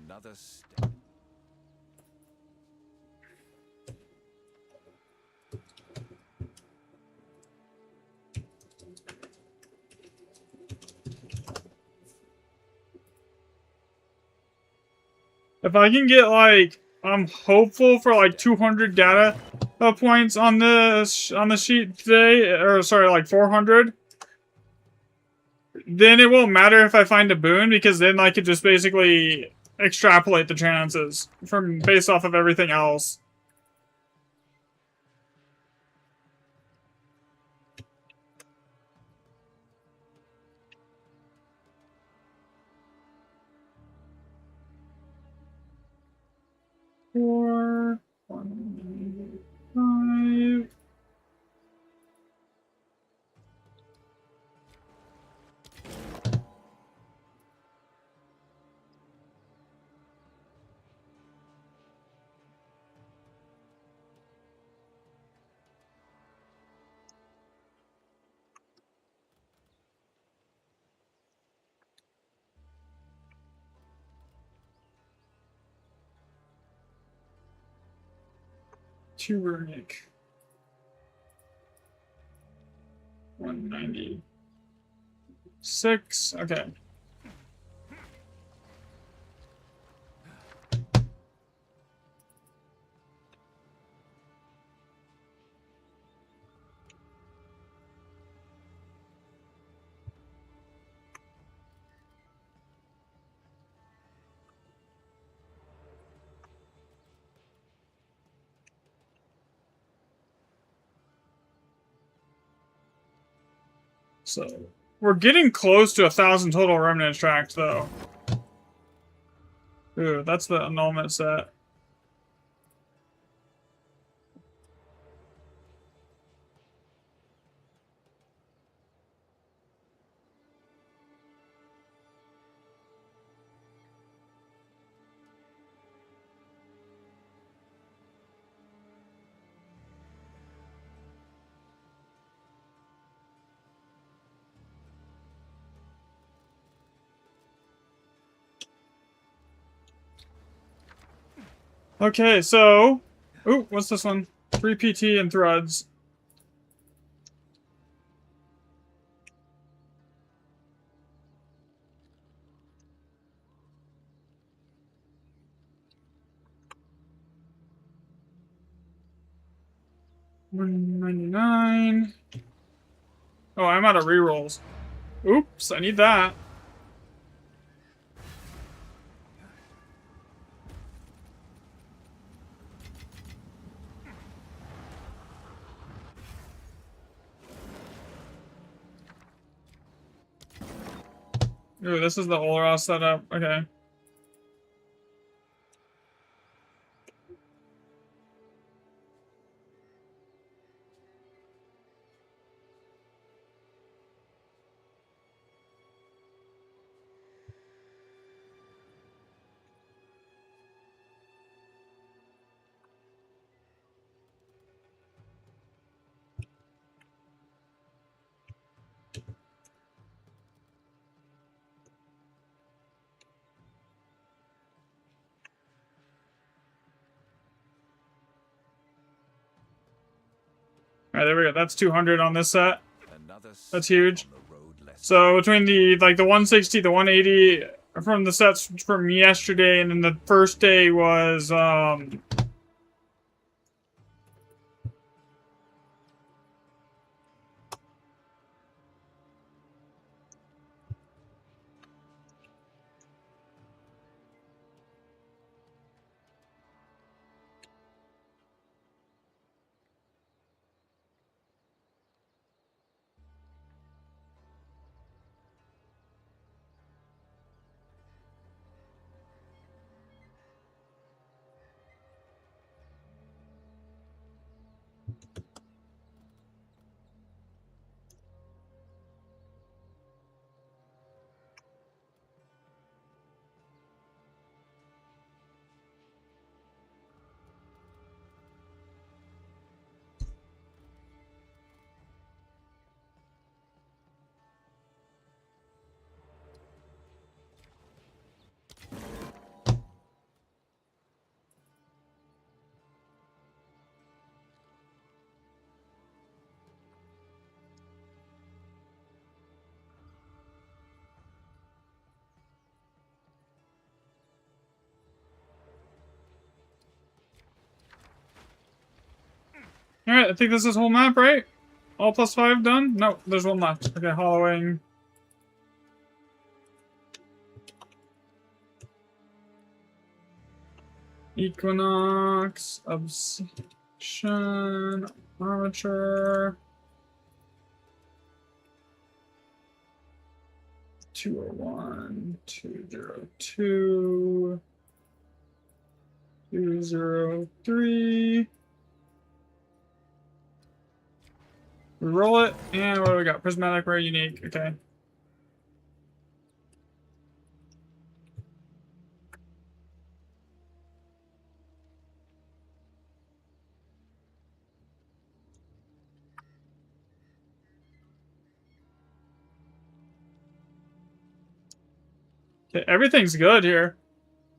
Another step. If I can get, like, I'm hopeful for, like, 200 data points on the sheet today, or sorry, like 400, then it won't matter if I find a boon, because then I could just basically extrapolate the chances from based off of everything else. Four, 1, 5. Two runic. 196. Okay. So we're getting close to 1,000 total remnant tracks, though. Ooh, that's the annulment set. Okay, so... Ooh, what's this one? 3 PT and threads. $199. Oh, I'm out of rerolls. Oops, I need that. Ooh, this is the Olros setup. Okay. Alright, there we go. That's 200 on this set. Another That's step huge. on the road less So between the 160, the 180 from the sets from yesterday, and then the first day was Alright, I think this is whole map, right? All +5 done? No, there's one left. Okay, hollowing. Equinox, Obsession, Armature. 201, 202, 203. We roll it, and what do we got? Prismatic, rare, unique. Okay. Okay, everything's good here.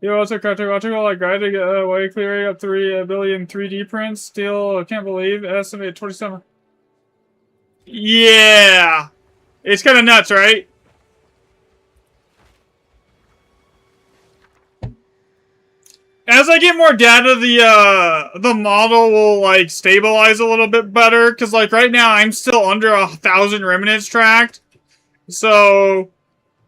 You also cartographical like guide to get way clearing up 3 billion 3D prints. Still, I can't believe estimated 27. Yeah, it's kind of nuts, right? As I get more data, the model will like stabilize a little bit better. Cause like right now I'm still under 1,000 remnants tracked, so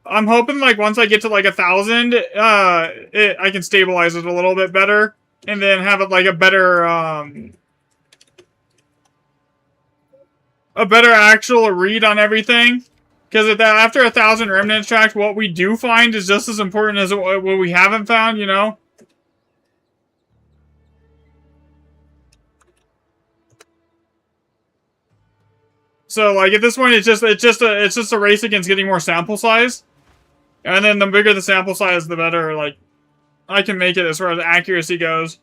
I'm hoping like once I get to like 1,000, I can stabilize it a little bit better, and then have it like a better actual read on everything. Because after 1,000 remnants tracked, what we do find is just as important as what we haven't found, you know. So like at this point, it's just a race against getting more sample size, and then the bigger the sample size, the better. Like I can make it as far as accuracy goes,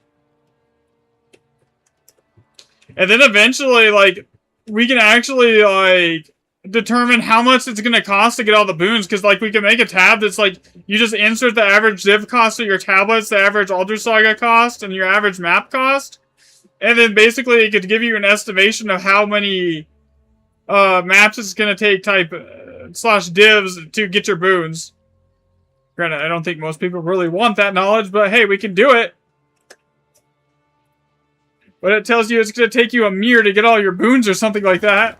and then eventually, like we can actually like determine how much it's gonna cost to get all the boons. Because like we can make a tab that's like you just insert the average div cost of your tablets, the average Alder Saga cost, and your average map cost, and then basically it could give you an estimation of how many maps it's gonna take type slash divs to get your boons. Granted, I don't think most people really want that knowledge, but hey, we can do it. But it tells you it's gonna take you a year to get all your boons or something like that.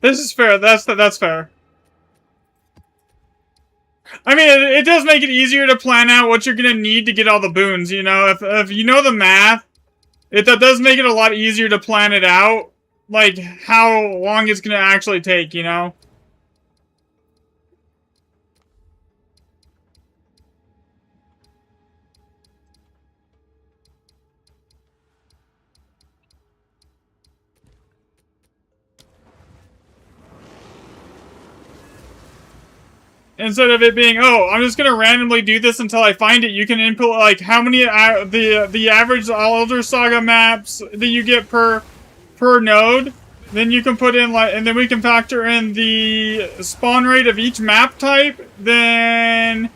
This is fair. That's fair. I mean, it does make it easier to plan out what you're gonna need to get all the boons. You know, if you know the math, that does make it a lot easier to plan it out, like how long it's gonna actually take. You know. Instead of it being, oh, I'm just gonna randomly do this until I find it, you can input like how many the average Alder Saga maps that you get per node. Then you can put in like, and then we can factor in the spawn rate of each map type. Then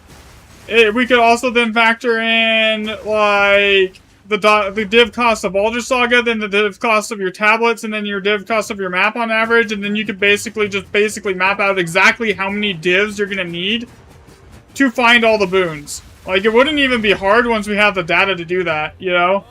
we could also then factor in like the div cost of Alder Saga, then the div cost of your tablets, and then your div cost of your map on average, and then you could basically map out exactly how many divs you're gonna need to find all the boons. Like, it wouldn't even be hard once we have the data to do that, you know?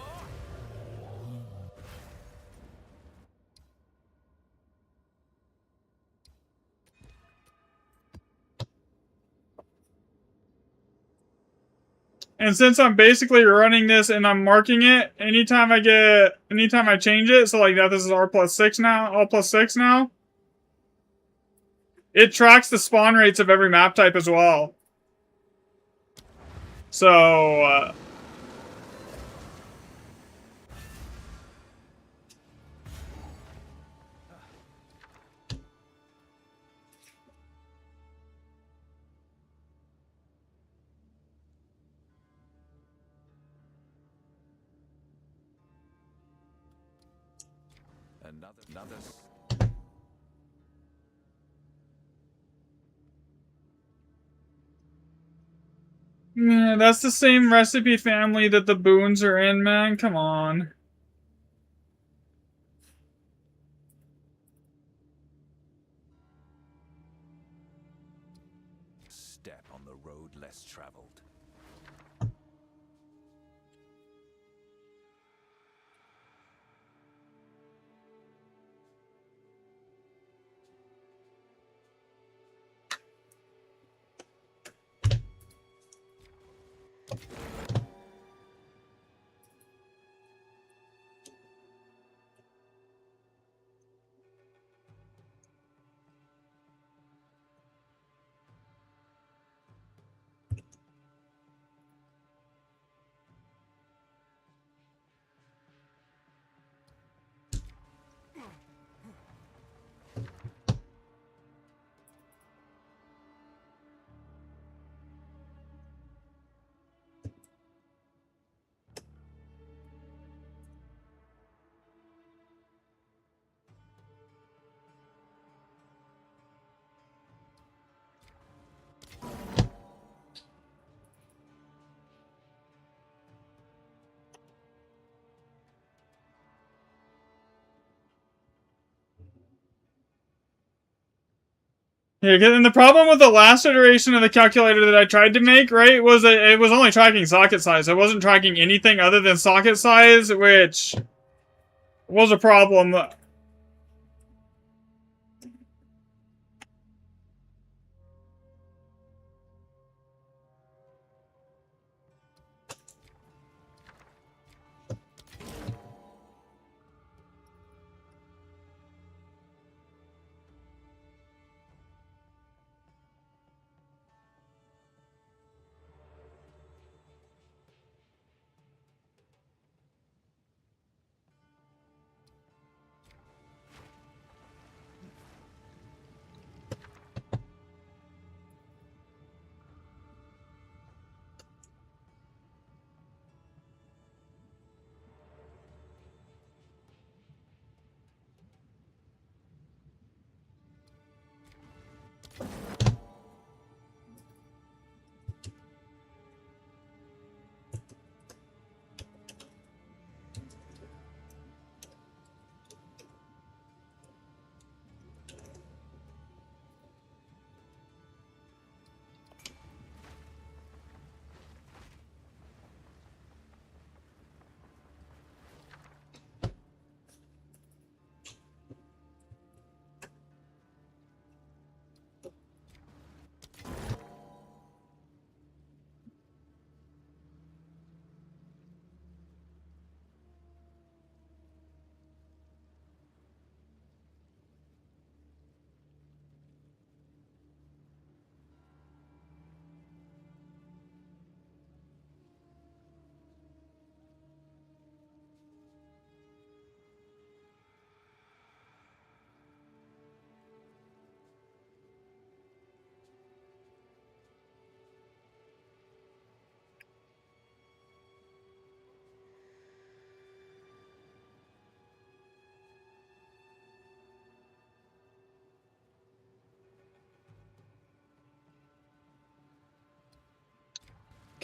And since I'm basically running this and I'm marking it, anytime I change it, so like that this is R+6 now, all +6 now, it tracks the spawn rates of every map type as well. So, Another. yeah, that's the same recipe family that the boons are in, man. Come on. Step on the road less traveled. Yeah, and the problem with the last iteration of the calculator that I tried to make, right, was that it was only tracking socket size. It wasn't tracking anything other than socket size, which was a problem.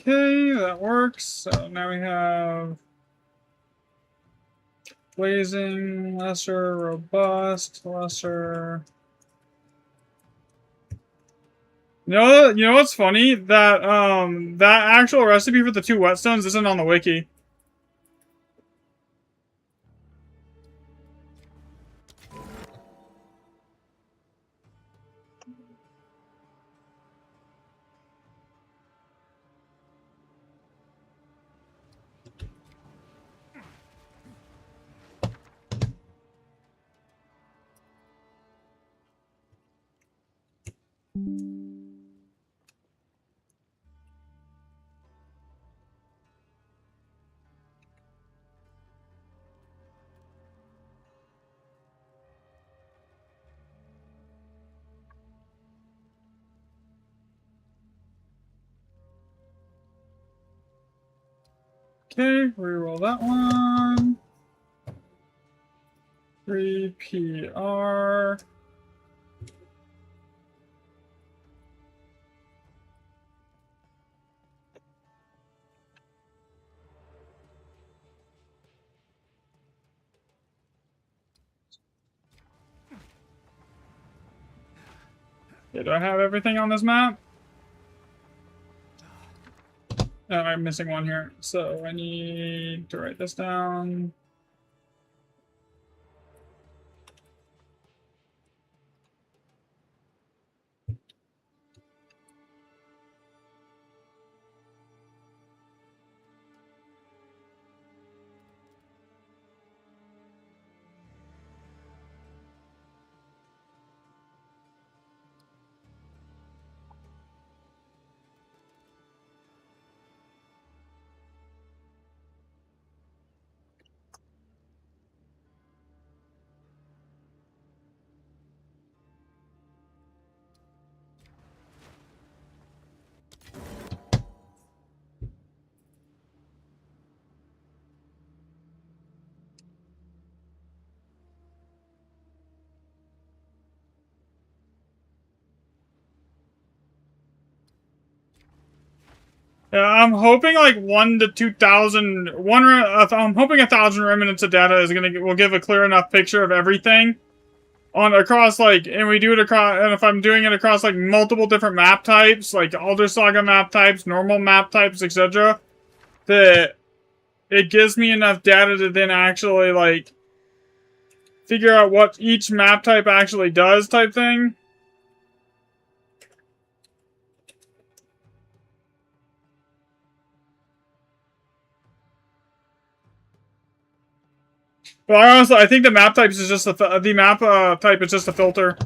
Okay, that works. So now we have blazing, lesser, robust, lesser. You know what's funny? That actual recipe for the two whetstones isn't on the wiki. Okay, reroll that one. 3 PR. Okay, do I have everything on this map? Oh, I'm missing one here. So I need to write this down. Yeah, I'm hoping like 1 to 2,000. I'm hoping 1,000 remnants of data will give a clear enough picture of everything on across like, and we do it across. And if I'm doing it across like multiple different map types, like Alder Saga map types, normal map types, etc., that it gives me enough data to then actually like figure out what each map type actually does, type thing. But honestly, I think the map types is just the map type is just a filter.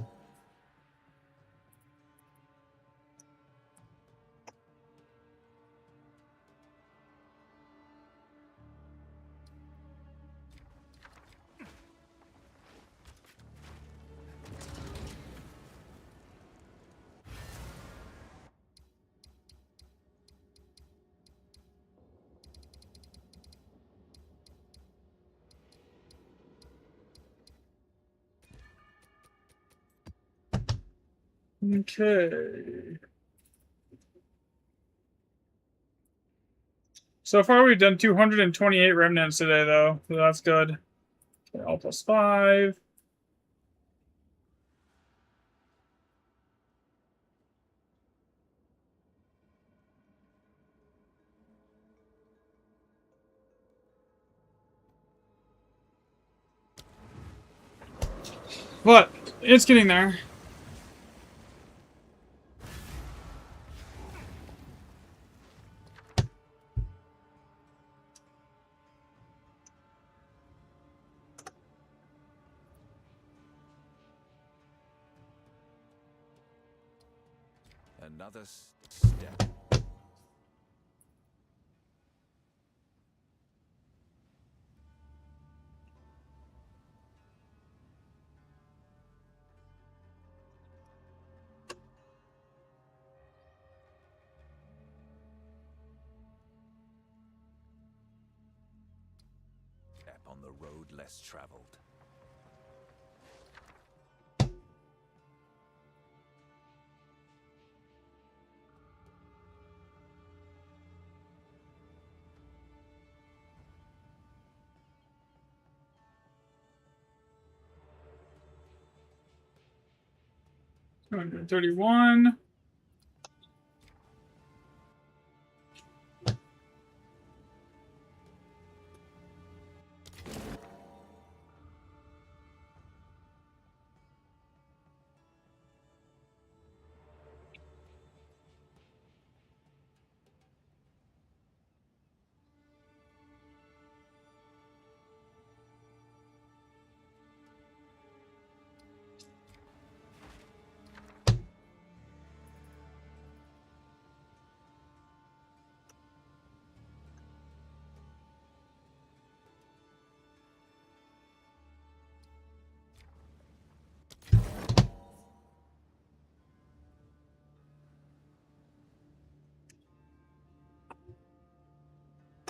Okay. So far, we've done 228 remnants today, though, so that's good. Okay, all plus 5. But it's getting there. Another step. Step on the road less traveled. $231.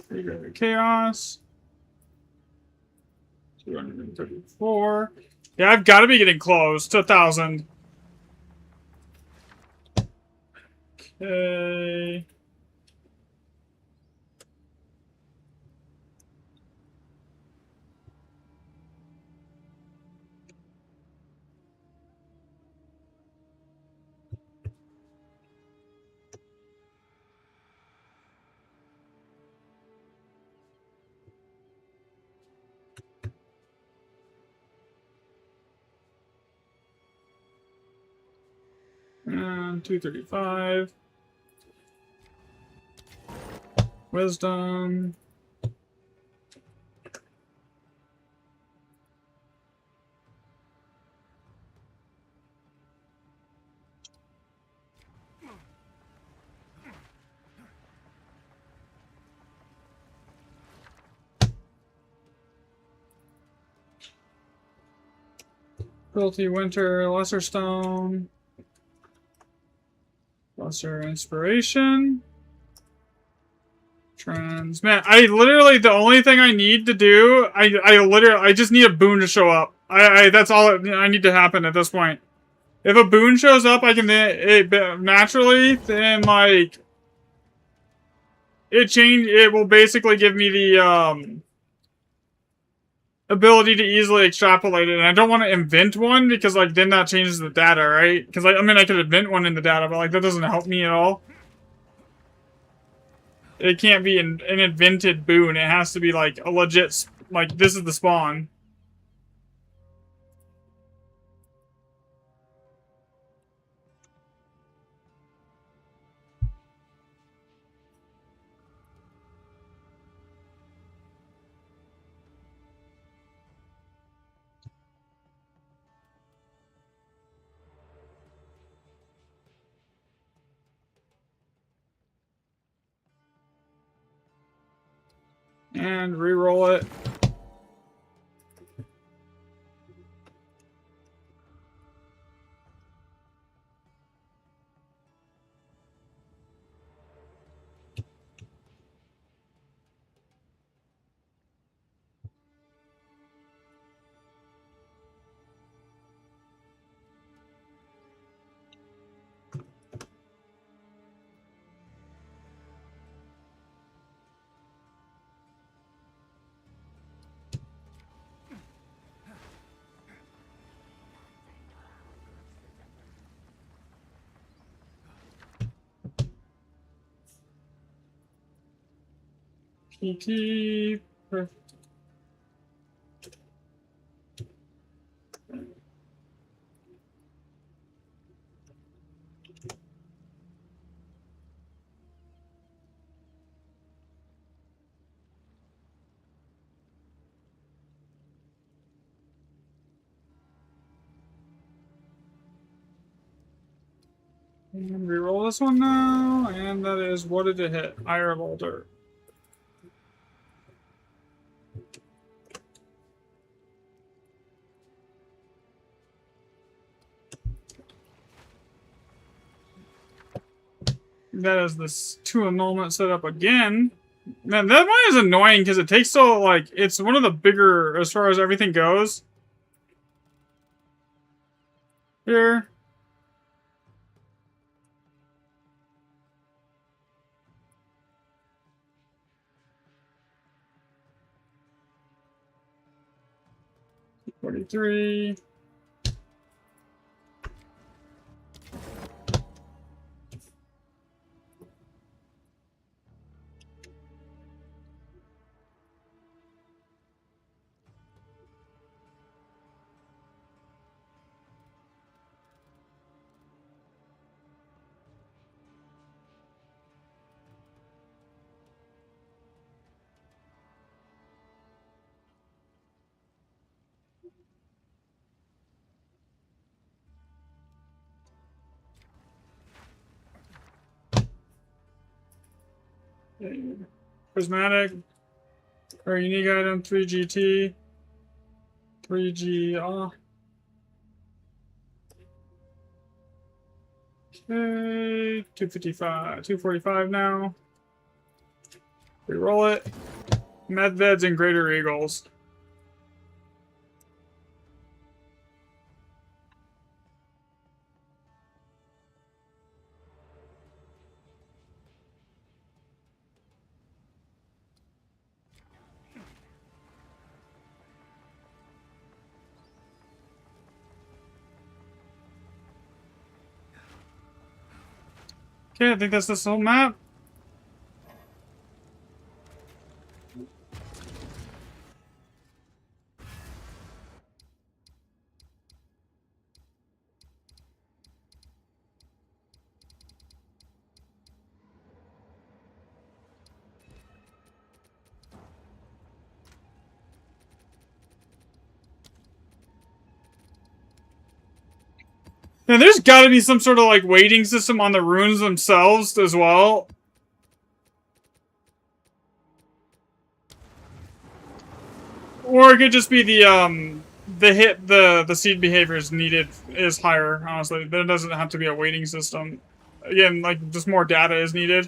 Greater Chaos. 234. Yeah, I've got to be getting close to 1,000. Okay. And 235. Wisdom. Cruelty Winter, Lesser Stone. Lesser Inspiration. Man, I literally, the only thing I need to do, I just need a boon to show up. That's all I need to happen at this point. If a boon shows up, I can, naturally, then, like, it will basically give me the, ability to easily extrapolate it. And I don't want to invent one, because, like, then that changes the data, right? Because, like, I mean, I could invent one in the data, but, like, that doesn't help me at all. It can't be an invented boon. It has to be, like, a legit, like, this is the spawn. And re-roll it. PT. Perfect. And reroll this one now, and that is, what did it hit? Ire of Alder. That is this 2 annulment set up again. Man, that one is annoying because it takes so, like, it's one of the bigger as far as everything goes. Here. $43. Prismatic. Or unique item, 3GT. 3G. Okay. 255. 245 now. Reroll it. Medveds and Greater Eagles. Okay, I think that's this whole map. Now, there's got to be some sort of like weighting system on the runes themselves as well. Or it could just be the seed behaviors needed is higher, honestly. There doesn't have to be a weighting system. Again, like, just more data is needed.